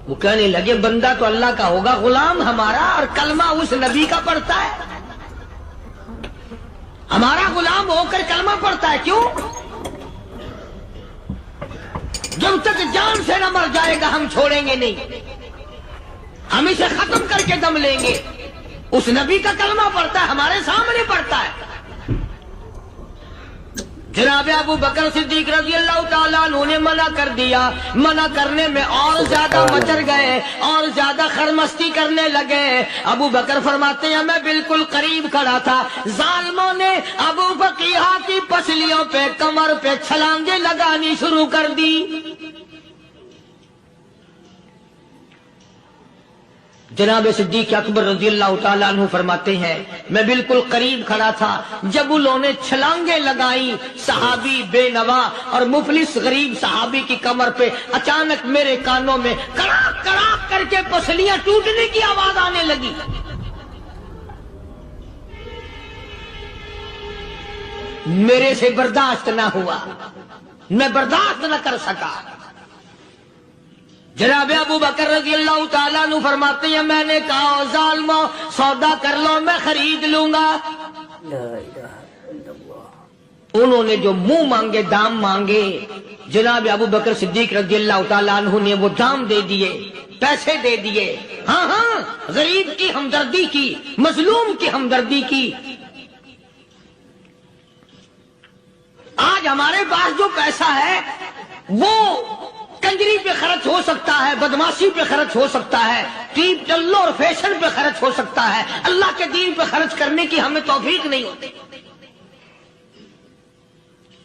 وہ کہنے لگے بندہ تو اللہ کا ہوگا، غلام ہمارا، اور کلمہ اس نبی کا پڑھتا ہے، ہمارا غلام ہو کر کلمہ پڑھتا ہے، کیوں؟ جب تک جان سے نہ مر جائے گا ہم چھوڑیں گے نہیں، ہم اسے ختم کر کے دم لیں گے۔ اس نبی کا کلمہ پڑھتا ہے، ہمارے سامنے پڑھتا ہے۔ جناب ابو بکر صدیق رضی اللہ تعالیٰ عنہ نے منع کر دیا، منع کرنے میں اور زیادہ مچر گئے اور زیادہ خرمستی کرنے لگے۔ ابو بکر فرماتے ہیں میں بالکل قریب کھڑا تھا، ظالموں نے ابو بقیہ کی پسلیوں پہ کمر پہ چھلانگیں لگانی شروع کر دی۔ جناب صدیق اکبر رضی اللہ تعالیٰ عنہ فرماتے ہیں میں بالکل قریب کھڑا تھا جب انہوں نے چھلانگیں لگائیں، صحابی بے نوا اور مفلس غریب صحابی کی کمر پہ اچانک میرے کانوں میں کڑاک کڑاک کر کے پسلیاں ٹوٹنے کی آواز آنے لگی۔ میرے سے برداشت نہ ہوا، میں برداشت نہ کر سکا۔ جناب ابو بکر رضی اللہ تعالیٰ عنہ فرماتے ہیں میں نے کہا ظالموں سودا کر لو میں خرید لوں گا۔ انہوں نے جو منہ مانگے دام مانگے، جناب ابو بکر صدیق رضی اللہ تعالیٰ عنہ نے وہ دام دے دیے، پیسے دے دیے۔ ہاں ہاں، غریب کی ہمدردی کی، مظلوم کی ہمدردی کی۔ آج ہمارے پاس جو پیسہ ہے وہ کنجری پہ خرچ ہو سکتا ہے، بدماشی پہ خرچ ہو سکتا ہے، ٹیپ چلو اور فیشن پہ خرچ ہو سکتا ہے، اللہ کے دین پہ خرچ کرنے کی ہمیں توفیق نہیں ہوتی۔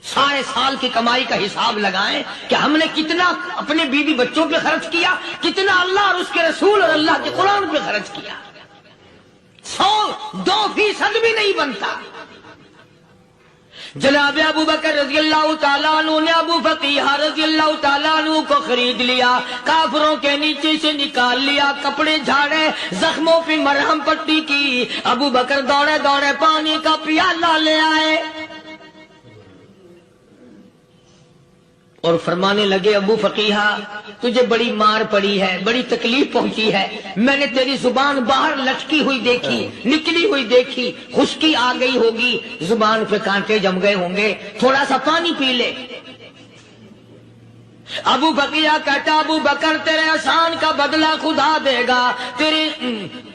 سارے سال کی کمائی کا حساب لگائیں کہ ہم نے کتنا اپنے بیوی بچوں پہ خرچ کیا، کتنا اللہ اور اس کے رسول اور اللہ کے قرآن پہ خرچ کیا۔ 100-2% بھی نہیں بنتا۔ جناب ابو بکر رضی اللہ تعالیٰ عنہ نے ابو بقیہ رضی اللہ تعالیٰ عنہ کو خرید لیا، کافروں کے نیچے سے نکال لیا، کپڑے جھاڑے، زخموں پہ مرہم پٹی کی۔ ابو بکر دوڑے دوڑے پانی کا پیالہ لے آئے اور فرمانے لگے ابو فقیہ تجھے بڑی مار پڑی ہے، بڑی تکلیف پہنچی ہے، میں نے تیری زبان باہر لٹکی ہوئی دیکھی، نکلی ہوئی دیکھی، خشکی آ گئی ہوگی، زبان پہ کانٹے جم گئے ہوں گے، تھوڑا سا پانی پی لے۔ ابو بقیہ کہتا ابو بکر تیرے احسان کا بدلہ خدا دے گا، تیری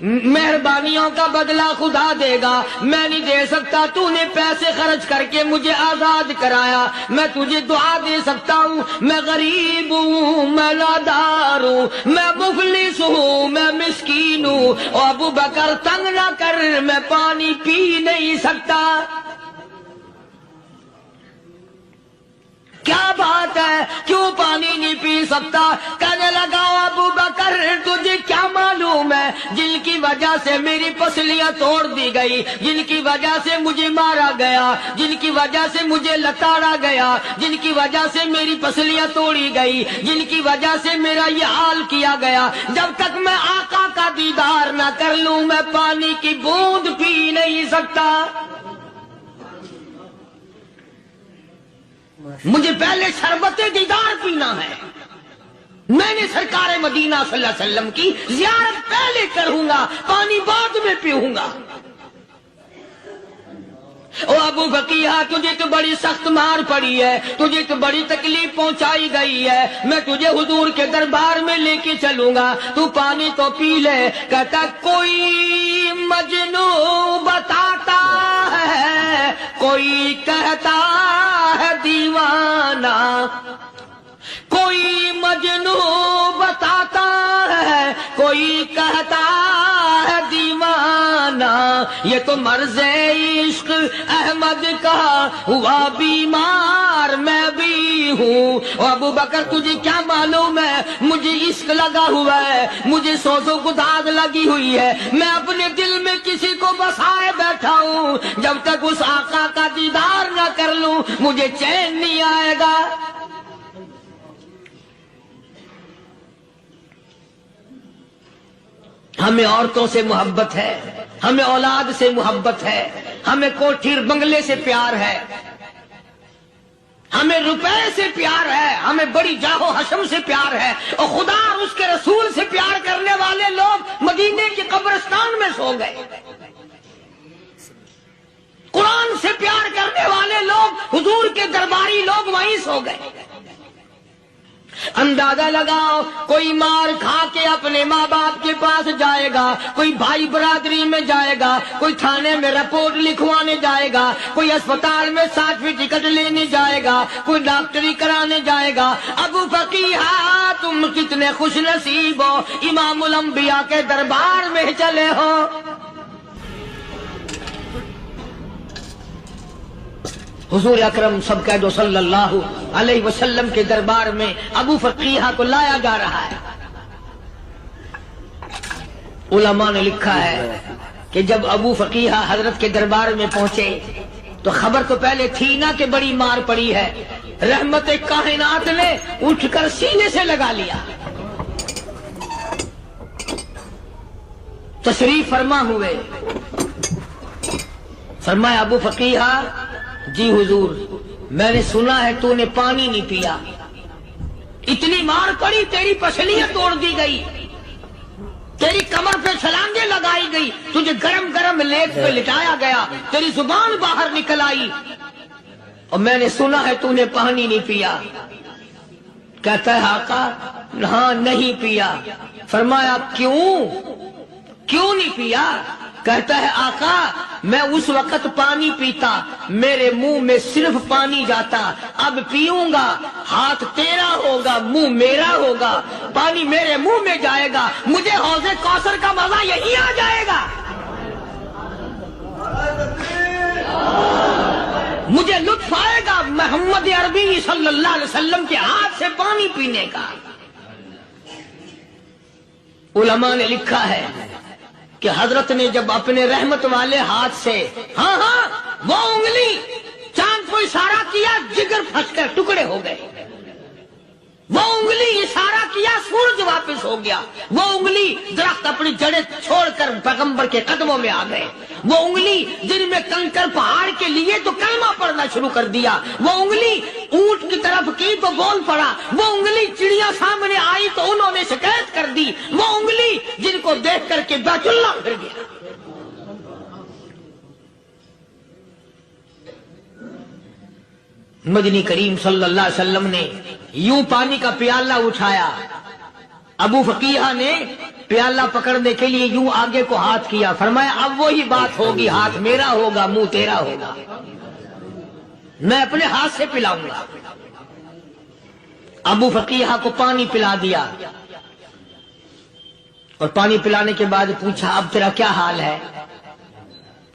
مہربانیوں کا بدلہ خدا دے گا، میں نہیں دے سکتا، تو نے پیسے خرچ کر کے مجھے آزاد کرایا، میں تجھے دعا دے سکتا ہوں، میں غریب ہوں، میں نادار ہوں، میں مفلس ہوں، میں مسکین ہوں، اور ابو بکر تنگ نہ کر، میں پانی پی نہیں سکتا۔ کیا بات ہے، کیوں پانی نہیں پی سکتا؟ کہنے لگا ابو بکر تجھے کیا معلوم ہے جن کی وجہ سے میری پسلیاں توڑ دی گئی، جن کی وجہ سے مجھے مارا گیا، جن کی وجہ سے مجھے لتاڑا گیا، جن کی وجہ سے میری پسلیاں توڑی گئی، جن کی وجہ سے میرا یہ حال کیا گیا، جب تک میں آقا کا دیدار نہ کر لوں میں پانی کی بوند پی نہیں سکتا۔ مجھے پہلے شربت دیدار پینا ہے، میں نے سرکار مدینہ صلی اللہ علیہ وسلم کی زیارت پہلے کروں گا، پانی بعد میں پیوں گا۔ او ابو بقیہ تجھے تو بڑی سخت مار پڑی ہے، تجھے تو بڑی تکلیف پہنچائی گئی ہے، میں تجھے حضور کے دربار میں لے کے چلوں گا، تو پانی تو پی لے۔ کہتا کوئی مجنوں بتاتا ہے، کوئی کہتا ہے دیوانہ، کوئی مجنوں بتاتا ہے، کوئی کہتا ہے دیوانہ، یہ تو مرض عشق احمد کا ہوا بیمار میں بھی ہوں۔ اور ابو بکر تجھے کیا معلوم ہے مجھے عشق لگا ہوا ہے، مجھے سوز و گداز لگی ہوئی ہے، میں اپنے دل میں کسی کو بسائے بیٹھا ہوں، جب تک اس آقا کا دیدار نہ کر لوں مجھے چین نہیں آئے گا۔ ہمیں عورتوں سے محبت ہے، ہمیں اولاد سے محبت ہے، ہمیں کوٹھی بنگلے سے پیار ہے، ہمیں روپے سے پیار ہے، ہمیں بڑی جاہ و حشم سے پیار ہے، اور خدا اور اس کے رسول سے پیار کرنے والے لوگ مدینے کے قبرستان میں سو گئے، قرآن سے پیار کرنے والے لوگ حضور کے درباری لوگ وہیں سو گئے۔ اندازہ لگاؤ، کوئی مار کھا کے اپنے ماں باپ کے پاس جائے گا، کوئی بھائی برادری میں جائے گا، کوئی تھانے میں رپورٹ لکھوانے جائے گا، کوئی اسپتال میں سرٹیفکیٹ لینے جائے گا، کوئی ڈاکٹری کرانے جائے گا۔ ابو فقیہہ تم کتنے خوش نصیب ہو، امام الانبیاء کے دربار میں چلے ہو۔ حضور اکرم سب کہہ دو صلی اللہ علیہ وسلم کے دربار میں ابو فقیہہ کو لایا جا رہا ہے۔ علماء نے لکھا ہے کہ جب ابو فقیہہ حضرت کے دربار میں پہنچے تو خبر تو پہلے تھی نا کہ بڑی مار پڑی ہے، رحمت کائنات نے اٹھ کر سینے سے لگا لیا، تشریف فرما ہوئے۔ فرمایا ابو فقیہہ، جی حضور میں نے سنا ہے تو نے پانی نہیں پیا، اتنی مار پڑی تیری پسلیاں توڑ دی گئی، تیری کمر پہ چھلانگیں لگائی گئی، تجھے گرم گرم لیٹ پہ لٹایا گیا، تیری زبان باہر نکل آئی، اور میں نے سنا ہے تو نے پانی نہیں پیا۔ کہتا ہے آقا ہاں نہیں پیا۔ فرمایا کیوں نہیں پیا؟ کہتا ہے آقا میں اس وقت پانی پیتا میرے منہ میں صرف پانی جاتا، اب پیوں گا ہاتھ تیرا ہوگا منہ میرا ہوگا، پانی میرے منہ میں جائے گا، مجھے حوض کوثر کا مزہ یہی آ جائے گا، مجھے لطف آئے گا محمد عربی صلی اللہ علیہ وسلم کے ہاتھ سے پانی پینے کا۔ علماء نے لکھا ہے کہ حضرت نے جب اپنے رحمت والے ہاتھ سے ہاں وہ انگلی چاند کو اشارہ کیا، جگر پھنس کر ٹکڑے ہو گئے، وہ انگلی اشارہ کیا سورج واپس ہو گیا، وہ انگلی درخت اپنی جڑیں چھوڑ کر پیغمبر کے قدموں میں آ گئے، وہ انگلی جن میں کنکر پہاڑ کے لیے تو کلمہ پڑھنا شروع کر دیا، وہ انگلی اونٹ کی طرف کی تو بول پڑا، وہ انگلی چڑیا سامنے آئی تو انہوں نے شکایت کر دی، وہ انگلی جن کو دیکھ کر کے بیت اللہ پھر گیا۔ مدنی کریم صلی اللہ علیہ وسلم نے یوں پانی کا پیالہ اٹھایا، ابو فقیہہ نے پیالہ پکڑنے کے لیے یوں آگے کو ہاتھ کیا، فرمایا اب وہی بات ہوگی، ہاتھ میرا ہوگا منہ تیرا ہوگا، میں اپنے ہاتھ سے پلاؤں گا۔ ابو فقیہہ کو پانی پلا دیا، اور پانی پلانے کے بعد پوچھا اب تیرا کیا حال ہے؟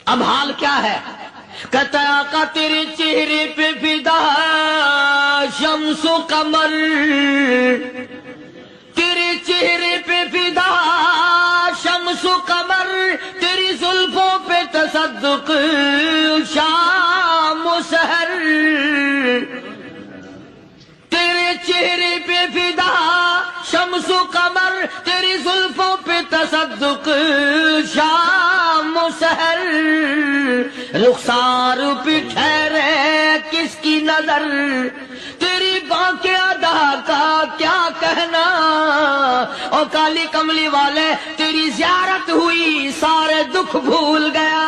اب حال کیا ہے؟ کہتا ہے آقا تیرے چہرے پہ فدا شمس و قمر، تیرے چہرے پہ فدا شمس و قمر، تیری زلفوں پہ تصدق شام و سحر، تیرے چہرے پہ فدا شمس و قمر، تیری زلفوں پہ تصدق شام و سحر، رخسار پہ ٹھہرے کس کی نظر، تیری بانکے ادا کا کیا کہنا، اور کالی کملی والے تیری زیارت ہوئی سارے دکھ بھول گیا،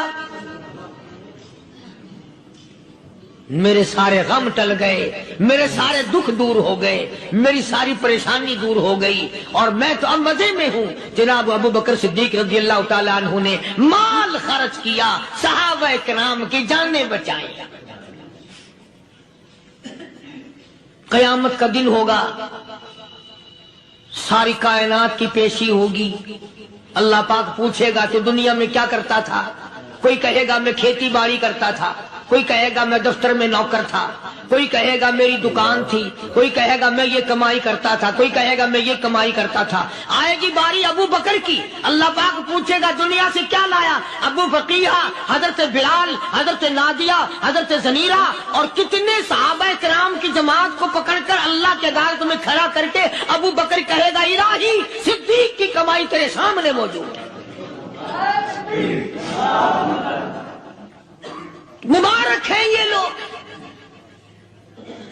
میرے سارے غم ٹل گئے، میرے سارے دکھ دور ہو گئے، میری ساری پریشانی دور ہو گئی، اور میں تو اب مزے میں ہوں۔ جناب ابو بکر صدیق رضی اللہ تعالیٰ عنہ نے مال خرچ کیا، صحابہ کرام کی جانیں بچائیں۔ قیامت کا دن ہوگا، ساری کائنات کی پیشی ہوگی، اللہ پاک پوچھے گا کہ دنیا میں کیا کرتا تھا؟ کوئی کہے گا میں کھیتی باڑی کرتا تھا، کوئی کہے گا میں دفتر میں نوکر تھا، کوئی کہے گا میری دکان تھی، کوئی کہے گا میں یہ کمائی کرتا تھا، کوئی کہے گا میں یہ کمائی کرتا تھا۔ آئے گی باری ابو بکر کی، اللہ پاک پوچھے گا دنیا سے کیا لایا؟ ابو فقیہہ، حضرت بلال، حضرت نادیہ، حضرت زنیرہ اور کتنے صحابہ کرام کی جماعت کو پکڑ کر اللہ کے عدالت میں کھڑا کر کے ابو بکر کہے گا الہی صدیق کی کمائی تیرے سامنے موجود ہے۔ مبارک ہے یہ لوگ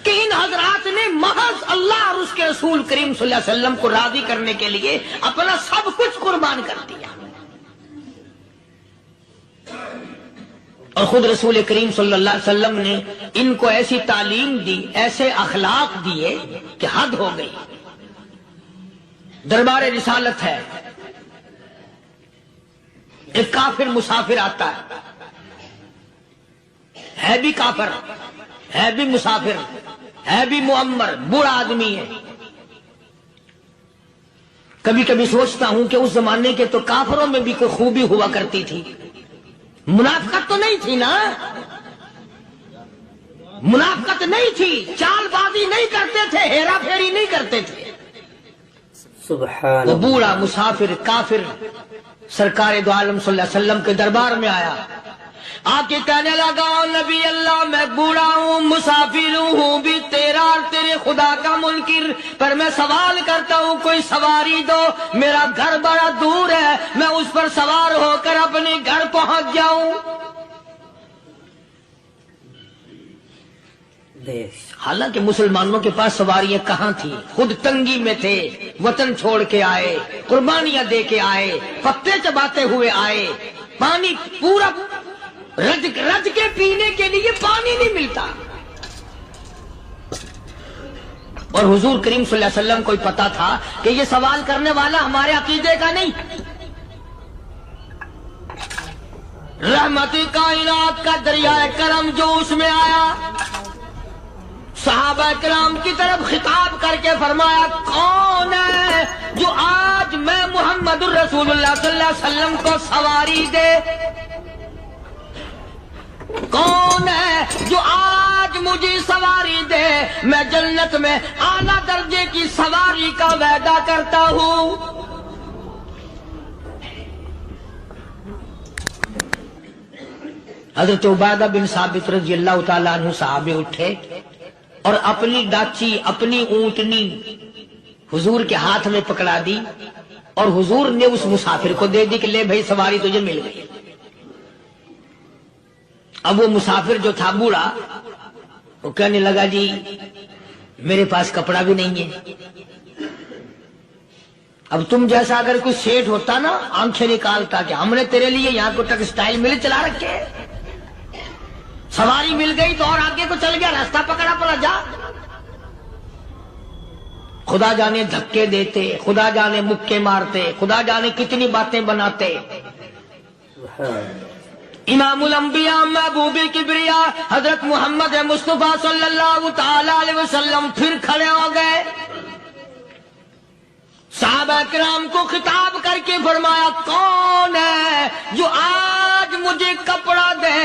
کہ ان حضرات نے محض اللہ اور اس کے رسول کریم صلی اللہ علیہ وسلم کو راضی کرنے کے لیے اپنا سب کچھ قربان کر دیا، اور خود رسول کریم صلی اللہ علیہ وسلم نے ان کو ایسی تعلیم دی، ایسے اخلاق دیے کہ حد ہو گئی۔ دربار رسالت ہے، ایک کافر مسافر آتا ہے بھی کافر، ہے بھی مسافر، ہے بھی معمر، بوڑھا آدمی ہے۔ کبھی کبھی سوچتا ہوں کہ اس زمانے کے تو کافروں میں بھی کوئی خوبی ہوا کرتی تھی، منافقت تو نہیں تھی نا، منافقت نہیں تھی، چال بازی نہیں کرتے تھے، ہیرا پھیری نہیں کرتے تھے۔ سبحان وہ بوڑھا مسافر کافر سرکار دو عالم صلی اللہ علیہ وسلم کے دربار میں آیا، آ کے کہنے لگا نبی اللہ میں بوڑھا ہوں، مسافر ہوں بھی تیرا اور تیرے خدا کا منکر، پر میں سوال کرتا ہوں کوئی سواری دو، میرا گھر بڑا دور ہے، میں اس پر سوار ہو کر اپنے گھر پہنچ جاؤں۔ حالانکہ مسلمانوں کے پاس سواریاں کہاں تھی، خود تنگی میں تھے، وطن چھوڑ کے آئے، قربانیاں دے کے آئے، پتے چباتے ہوئے آئے، پانی پورا رج کے پینے کے لیے پانی نہیں ملتا، اور حضور کریم صلی اللہ علیہ وسلم کو پتا تھا کہ یہ سوال کرنے والا ہمارے عقیدے کا نہیں، رحمت کائنات کا دریائے کرم جو اس میں آیا، صحابہ کرام کی طرف خطاب کر کے فرمایا کون ہے جو آج میں محمد الرسول اللہ صلی اللہ علیہ وسلم کو سواری دے، کون ہے جو آج مجھے سواری دے، میں جنت میں اعلیٰ درجے کی سواری کا وعدہ کرتا ہوں۔ حضرت عبادہ بن ثابت رضی اللہ تعالیٰ عنہ صحابے اٹھے اور اپنی ڈاچی، اپنی اونٹنی حضور کے ہاتھ میں پکڑا دی، اور حضور نے اس مسافر کو دے دی کہ لے بھائی سواری تجھے مل گئی۔ اب وہ مسافر جو تھا بوڑھا، وہ کہنے لگا جی میرے پاس کپڑا بھی نہیں ہے، اب تم جیسا اگر کوئی سیٹ ہوتا نا آنکھیں نکالتا کہ ہم نے تیرے لیے یہاں کو ٹیکسٹائل مل چلا رکھے، سواری مل گئی تو اور آگے کو چل گیا، راستہ پکڑا پڑا جا۔ خدا جانے دھکے دیتے، خدا جانے مکے مارتے، خدا جانے کتنی باتیں بناتے۔ امام الانبیاء محبوب کبریا حضرت محمد مصطفیٰ صلی اللہ تعالی علیہ وسلم پھر کھڑے ہو گئے، صحابہ کرام کو خطاب کر کے فرمایا کون ہے جو آج مجھے کپڑا دے،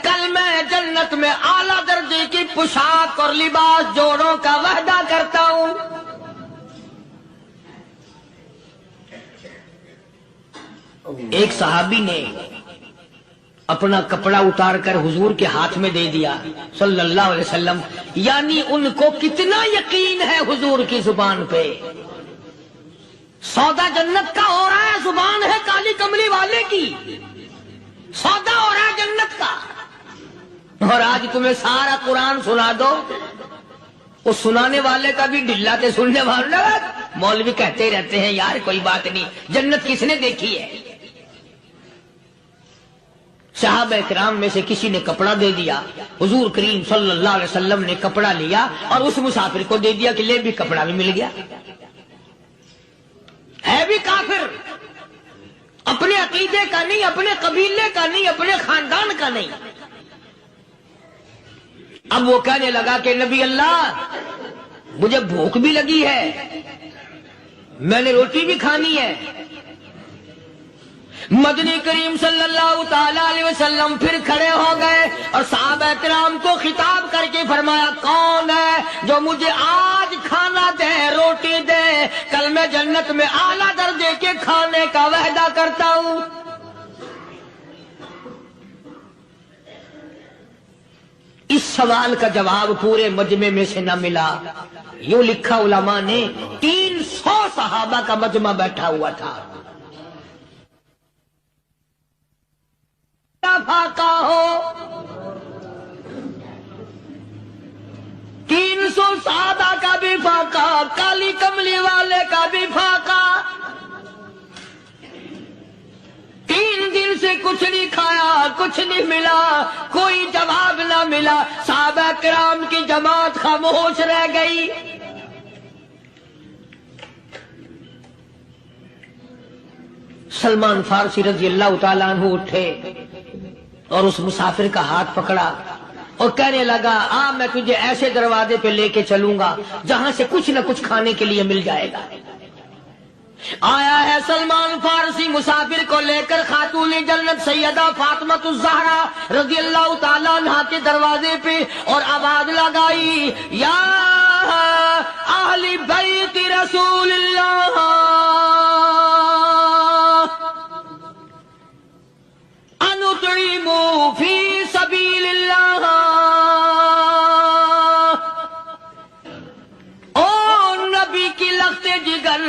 کل میں جنت میں اعلیٰ درجے کی پوشاک اور لباس جوڑوں کا وعدہ کرتا ہوں۔ ایک صحابی نے اپنا کپڑا اتار کر حضور کے ہاتھ میں دے دیا صلی اللہ علیہ وسلم، یعنی ان کو کتنا یقین ہے حضور کی زبان پہ، سودا جنت کا ہو رہا ہے، زبان ہے کالی کملی والے کی، سودا ہو رہا ہے جنت کا۔ اور آج تمہیں سارا قرآن سنا دو، اس سنانے والے کا بھی ڈھلا کے سننے والا، مولوی کہتے رہتے ہیں یار کوئی بات نہیں، جنت کس نے دیکھی ہے؟ صحابہ کرام میں سے کسی نے کپڑا دے دیا، حضور کریم صلی اللہ علیہ وسلم نے کپڑا لیا اور اس مسافر کو دے دیا کہ لے بھی کپڑا بھی مل گیا۔ ہے بھی کافر، اپنے عقیدے کا نہیں، اپنے قبیلے کا نہیں، اپنے خاندان کا نہیں۔ اب وہ کہنے لگا کہ نبی اللہ مجھے بھوک بھی لگی ہے، میں نے روٹی بھی کھانی ہے۔ مدنی کریم صلی اللہ تعالی علیہ وسلم پھر کھڑے ہو گئے اور صحابہ کرام کو خطاب کر کے فرمایا کون ہے جو مجھے آج کھانا دے، روٹی دے، کل میں جنت میں اعلیٰ درجے کے کھانے کا وعدہ کرتا ہوں۔ اس سوال کا جواب پورے مجمع میں سے نہ ملا، یوں لکھا علماء نے 300 صحابہ کا مجمع بیٹھا ہوا تھا، فاقہ ہو 300 صحابہ کا بھی فاقہ، کالی کملی والے کا بھی فاقہ، 3 دن سے کچھ نہیں کھایا، کچھ نہیں ملا، کوئی جواب نہ ملا، صحابہ کرام کی جماعت خاموش رہ گئی۔ سلمان فارسی رضی اللہ تعالیٰ عنہ اٹھے اور اس مسافر کا ہاتھ پکڑا اور کہنے لگا میں تجھے ایسے دروازے پہ لے کے چلوں گا جہاں سے کچھ نہ کچھ کھانے کے لیے مل جائے گا۔ آیا ہے سلمان فارسی مسافر کو لے کر خاتون جنت سیدہ فاطمہ الزہرا رضی اللہ تعالیٰ عنہا کے دروازے پہ اور آواز لگائی، یا اہل بیت رسول اللہ انطعموا فی سبیل اللہ، نبی کی لخت جگر،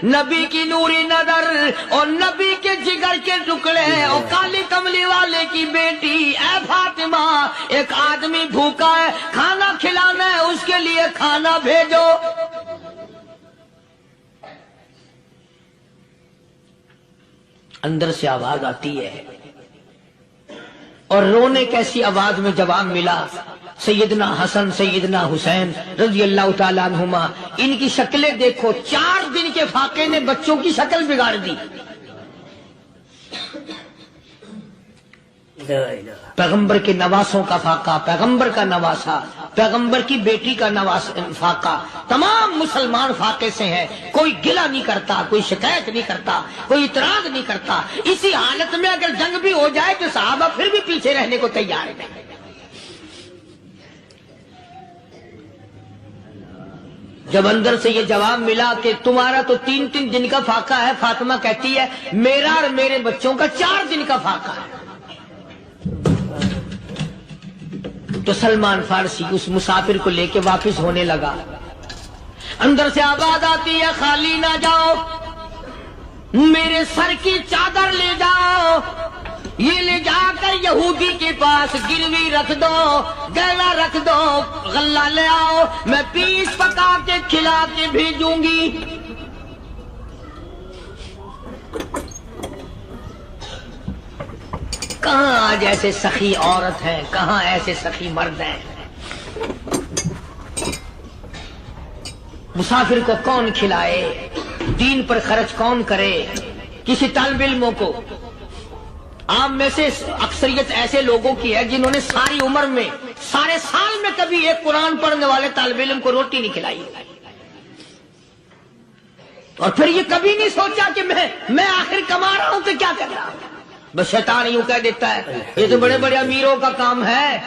نبی کی نوری نظر اور نبی کے جگر کے ٹکڑے اور کالی کملی والے کی بیٹی اے فاطمہ، ایک آدمی بھوکا ہے، کھانا کھلانا ہے، اس کے لیے کھانا بھیجو۔ اندر سے آواز آتی ہے اور رونے کیسی آواز میں جواب ملا، سیدنا حسن سیدنا حسین رضی اللہ تعالیٰ عنہما، ان کی شکلیں دیکھو، 4 دن کے فاقے نے بچوں کی شکل بگاڑ دی۔ پیغمبر کے نواسوں کا فاقہ، پیغمبر کا نواسا، پیغمبر کی بیٹی کا فاقہ، تمام مسلمان فاقے سے ہے، کوئی گلہ نہیں کرتا، کوئی شکایت نہیں کرتا، کوئی اعتراض نہیں کرتا۔ اسی حالت میں اگر جنگ بھی ہو جائے تو صحابہ پھر بھی پیچھے رہنے کو تیار ہے۔ جب اندر سے یہ جواب ملا کہ تمہارا تو 3 دن کا فاقہ ہے، فاطمہ کہتی ہے میرا اور میرے بچوں کا 4 دن کا فاقہ ہے، تو سلمان فارسی اس مسافر کو لے کے واپس ہونے لگا۔ اندر سے آواز آتی ہے خالی نہ جاؤ، میرے سر کی چادر لے جاؤ، یہ لے جا کر یہودی کے پاس گروی رکھ دو، گہنا رکھ دو، غلہ لے آؤ، میں پیس پکا کے کھلا کے بھیجوں گی۔ کہاں آج ایسے سخی عورت ہیں، کہاں ایسے سخی مرد ہیں؟ مسافر کو کون کھلائے، دین پر خرچ کون کرے؟ کسی طالب علموں کو، آپ میں سے اکثریت ایسے لوگوں کی ہے جنہوں نے ساری عمر میں، سارے سال میں کبھی ایک قرآن پڑھنے والے طالب علم کو روٹی نہیں کھلائی، اور پھر یہ کبھی نہیں سوچا کہ میں آخر کما رہا ہوں تو کیا کر رہا ہوں۔ بس شیطان یوں کہہ دیتا ہے یہ تو بڑے بڑے امیروں کا کام ہے،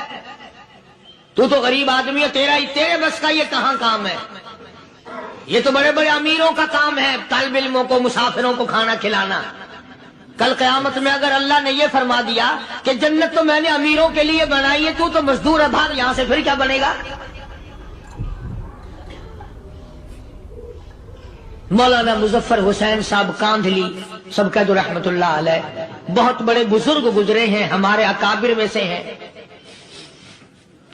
تو غریب آدمی ہے، تیرے بس کا یہ کہاں کام ہے؟ یہ تو بڑے بڑے امیروں کا کام ہے طالب علموں کو، مسافروں کو کھانا کھلانا۔ کل قیامت میں اگر اللہ نے یہ فرما دیا کہ جنت تو میں نے امیروں کے لیے بنائی ہے، تو مزدور ہے، بھاگ یہاں سے، پھر کیا بنے گا؟ مولانا مظفر حسین صاحب کاندھلی سب کہہ دو رحمت اللہ علیہ، بہت بڑے بزرگ گزرے ہیں، ہمارے اکابر میں سے ہیں۔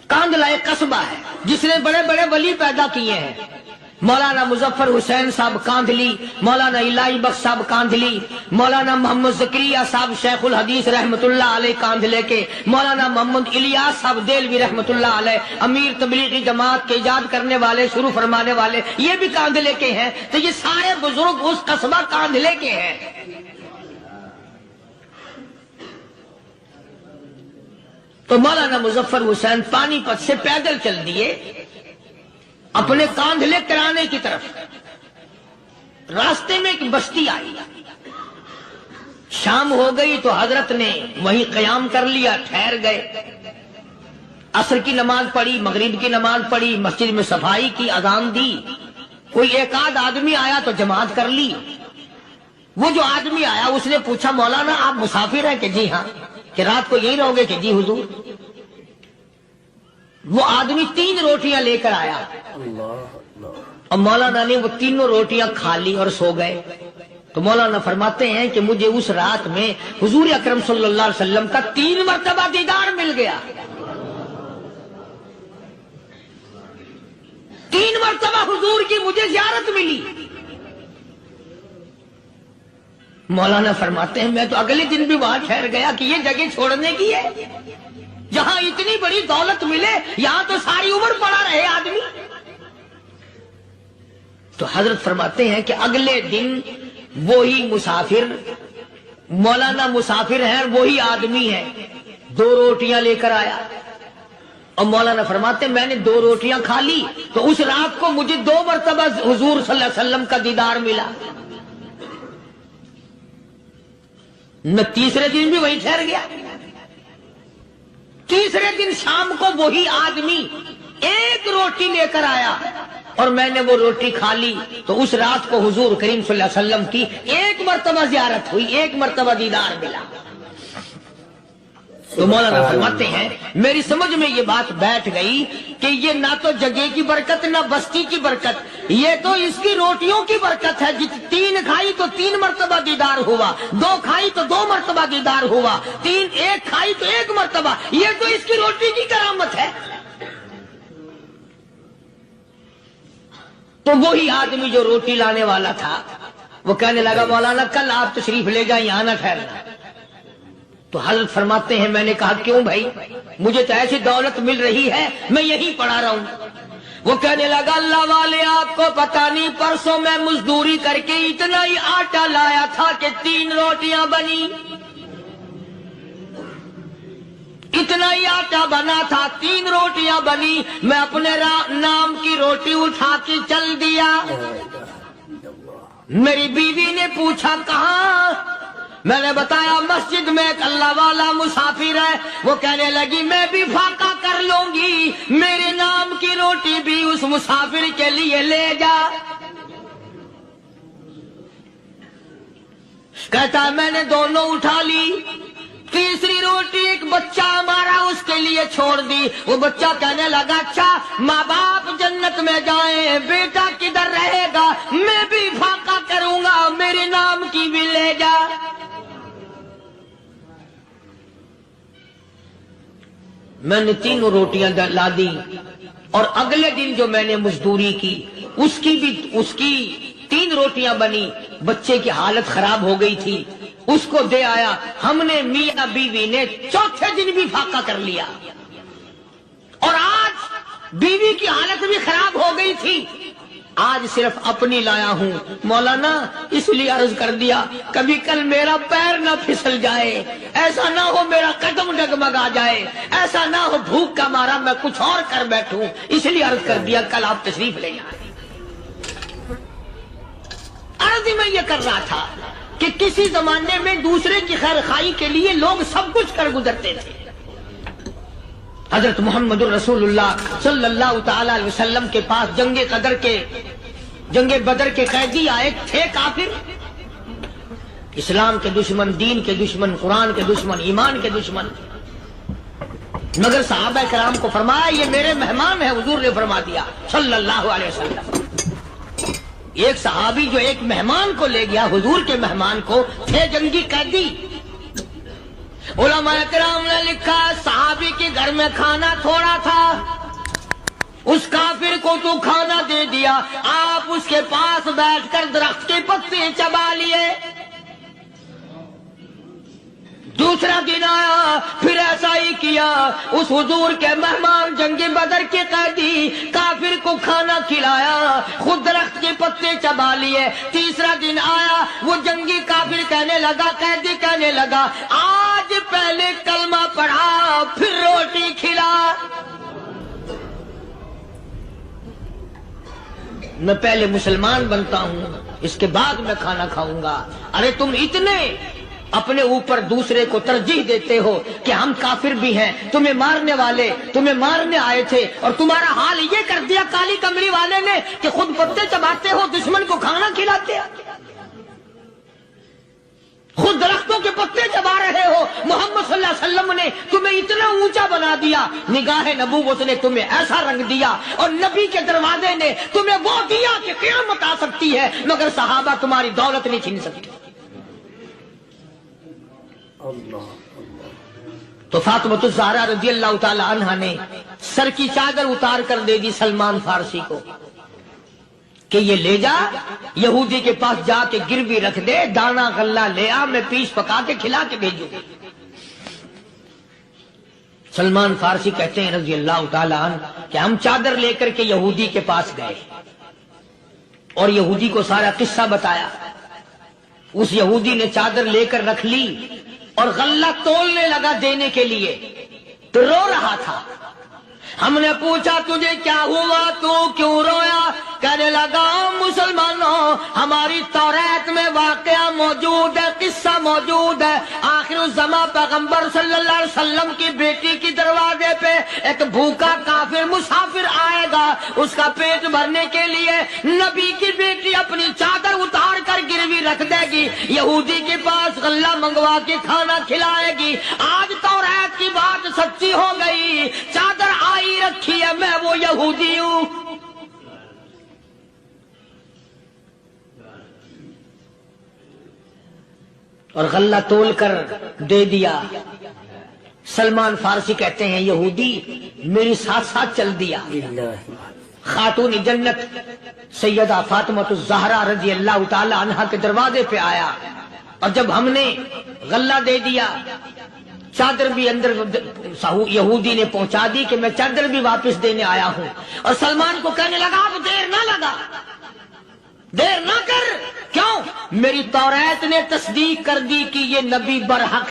کاندھلا ایک قصبہ ہے جس نے بڑے بڑے ولی پیدا کیے ہیں۔ مولانا مظفر حسین صاحب کاندھلی، مولانا الہی بخش صاحب کاندھلی، مولانا محمد زکریا صاحب شیخ الحدیث رحمت اللہ علیہ کاندھلے کے، مولانا محمد الیاس صاحب دیلوی رحمت اللہ علیہ امیر تبلیغی جماعت کے ایجاد کرنے والے، شروع فرمانے والے، یہ بھی کاندھلے کے ہیں۔ تو یہ سارے بزرگ اس قصبہ کاندھلے کے ہیں۔ تو مولانا مظفر حسین پانی پت سے پیدل چل دیے اپنے کاندھلے کرانے کی طرف۔ راستے میں ایک بستی آئی، شام ہو گئی تو حضرت نے وہیں قیام کر لیا، ٹھہر گئے، عصر کی نماز پڑھی، مغرب کی نماز پڑھی، مسجد میں صفائی کی، اذان دی، کوئی ایک آدھ آدمی آیا تو جماعت کر لی۔ وہ جو آدمی آیا اس نے پوچھا مولانا آپ مسافر ہیں؟ کہ جی ہاں۔ کہ رات کو یہی رہو گے؟ کہ جی حضور۔ وہ آدمی 3 روٹیاں لے کر آیا اور مولانا نے وہ 3 روٹیاں کھا لی اور سو گئے۔ تو مولانا فرماتے ہیں کہ مجھے اس رات میں حضور اکرم صلی اللہ علیہ وسلم کا 3 مرتبہ دیدار مل گیا، 3 مرتبہ حضور کی مجھے زیارت ملی۔ مولانا فرماتے ہیں میں تو اگلے دن بھی وہاں ٹھہر گیا کہ یہ جگہ چھوڑنے کی ہے، جہاں اتنی بڑی دولت ملے یہاں تو ساری عمر پڑا رہے آدمی۔ تو حضرت فرماتے ہیں کہ اگلے دن وہی مسافر مولانا مسافر ہیں، وہی آدمی ہے، 2 روٹیاں لے کر آیا اور مولانا فرماتے میں نے 2 روٹیاں کھا لی تو اس رات کو مجھے 2 مرتبہ حضور صلی اللہ علیہ وسلم کا دیدار ملا. میں تیسرے دن بھی وہی ٹھہر گیا. تیسرے دن شام کو وہی آدمی 1 روٹی لے کر آیا اور میں نے وہ روٹی کھا لی تو اس رات کو حضور کریم صلی اللہ علیہ وسلم کی 1 مرتبہ زیارت ہوئی، 1 مرتبہ دیدار ملا. تو مولانا فرماتے ہیں میری سمجھ میں یہ بات بیٹھ گئی کہ یہ نہ تو جگہ کی برکت نہ بستی کی برکت، یہ تو اس کی روٹیوں کی برکت ہے. 3 کھائی تو 3 مرتبہ دیدار ہوا، 2 کھائی تو 2 مرتبہ دیدار ہوا، 1 کھائی تو 1 مرتبہ. یہ تو اس کی روٹی کی کرامت ہے. تو وہی آدمی جو روٹی لانے والا تھا وہ کہنے لگا مولانا کل آپ تشریف لے جائیں، یہاں نہ ٹھہرنا. تو حضرت فرماتے ہیں میں نے کہا کیوں بھائی، مجھے تو ایسی دولت مل رہی ہے میں یہیں پڑا رہا ہوں. وہ کہنے لگا اللہ والے آپ کو پتہ نہیں، پرسوں میں مزدوری کر کے اتنا ہی آٹا لایا تھا کہ 3 روٹیاں بنی، اتنا ہی آٹا بنا تھا 3 روٹیاں بنی. میں اپنے نام کی روٹی اٹھا کے چل دیا. میری بیوی نے پوچھا کہاں؟ میں نے بتایا مسجد میں ایک اللہ والا مسافر ہے. وہ کہنے لگی میں بھی فاقہ کر لوں گی، میرے نام کی روٹی بھی اس مسافر کے لیے لے جا. کہتا ہے میں نے دونوں اٹھا لی. تیسری روٹی ایک بچہ ہمارا اس کے لیے چھوڑ دی. وہ بچہ کہنے لگا اچھا ماں باپ جنت میں جائیں، بیٹا کدھر رہے گا؟ میں بھی فاقہ کروں گا، میرے نام کی بھی لے جا. میں نے 3 روٹیاں لا دی اور اگلے دن جو میں نے مزدوری کی اس کی 3 روٹیاں بنی. بچے کی حالت خراب ہو گئی تھی، اس کو دے آیا. ہم نے میاں بیوی نے چوتھے دن بھی فاقہ کر لیا اور آج بیوی کی حالت بھی خراب ہو گئی تھی. آج صرف اپنی لایا ہوں مولانا، اس لیے عرض کر دیا کبھی کل میرا پیر نہ پھسل جائے، ایسا نہ ہو میرا قدم ڈگمگا جائے، ایسا نہ ہو بھوک کا مارا میں کچھ اور کر بیٹھوں، اس لیے عرض کر دیا کل آپ تشریف لے جائیں. عرض ہی میں یہ کر رہا تھا کہ کسی زمانے میں دوسرے کی خیر خواہی کے لیے لوگ سب کچھ کر گزرتے تھے. حضرت محمد الرسول اللہ صلی اللہ تعالی علیہ وسلم کے پاس جنگ بدر کے قیدی آئے تھے کافر، اسلام کے دشمن، دین کے دشمن، قرآن کے دشمن، ایمان کے دشمن. مگر صحابہ کرام کو فرمایا یہ میرے مہمان ہیں. حضور نے فرما دیا صلی اللہ علیہ وسلم. ایک صحابی جو ایک مہمان کو لے گیا، حضور کے مہمان کو، تھے جنگی قیدی. علماء کرام نے لکھا صحابی کے گھر میں کھانا تھوڑا تھا، اس کافر کو تو کھانا دے دیا، آپ اس کے پاس بیٹھ کر درخت کے پتے چبا لیے. دوسرا دن آیا پھر ایسا ہی کیا. اس حضور کے مہمان جنگ بدر کے قیدی کافر کو کھانا کھلایا، خود درخت کے پتے چبا لیے. تیسرا دن آیا وہ جنگی کافر کہنے لگا، قیدی کہنے لگا آج پہلے کلمہ پڑھا پھر روٹی کھلا. میں پہلے مسلمان بنتا ہوں اس کے بعد میں کھانا کھاؤں گا. ارے تم اتنے اپنے اوپر دوسرے کو ترجیح دیتے ہو کہ ہم کافر بھی ہیں، تمہیں مارنے والے تمہیں مارنے آئے تھے اور تمہارا حال یہ کر دیا کالی کمری والے نے کہ خود پتے چباتے ہو، دشمن کو کھانا کھلاتے ہو، خود درختوں کے پتے چبا رہے ہو. محمد صلی اللہ علیہ وسلم نے تمہیں اتنا اونچا بنا دیا، نگاہ نبوت نے تمہیں ایسا رنگ دیا اور نبی کے دروازے نے تمہیں وہ دیا کہ قیامت آ سکتی ہے مگر صحابہ تمہاری دولت نہیں چھین سکتے. تو فاطمۃ الزہرا رضی اللہ تعالی عنہا نے سر کی چادر اتار کر دے دی سلمان فارسی کو کہ یہ لے جا، یہودی کے پاس جا کے گروی رکھ دے، دانا غلہ لے آ، میں پیش پکا کے کھلا کے بھیجوں. سلمان فارسی کہتے ہیں رضی اللہ تعالی عنہ کہ ہم چادر لے کر کے یہودی کے پاس گئے اور یہودی کو سارا قصہ بتایا. اس یہودی نے چادر لے کر رکھ لی اور غلہ تولنے لگا دینے کے لیے، تو رو رہا تھا۔ ہم نے پوچھا تجھے کیا ہوا، تو کیوں رویا؟ کہنے لگا مسلمانوں، ہماری توریت میں واقعہ موجود ہے، قصہ موجود ہے، آخر الزماں پیغمبر صلی اللہ علیہ وسلم کی بیٹی کی دروازے پہ ایک بھوکا کافر مسافر آئے گا، اس کا پیٹ بھرنے کے لیے نبی کی بیٹی اپنی چادر اتار کر گروی رکھ دے گی، یہودی کے پاس غلہ منگوا کے کھانا کھلائے گی۔ آج توریت کی بات سچی ہو گئی، چادر آئی رکھی ہے، میں وہ یہودی ہوں۔ اور غلہ تول کر دے دیا۔ سلمان فارسی کہتے ہیں یہودی میری ساتھ ساتھ چل دیا۔ خاتون جنت سیدہ فاطمہ الزہرا رضی اللہ تعالی عنہا کے دروازے پہ آیا، اور جب ہم نے غلہ دے دیا، چادر بھی اندر یہودی نے پہنچا دی کہ میں چادر بھی واپس دینے آیا ہوں، اور سلمان کو کہنے لگا اب دیر نہ لگا، دیر نہ کر، کیوں؟ میری توریت نے تصدیق کر دی کہ یہ نبی برحق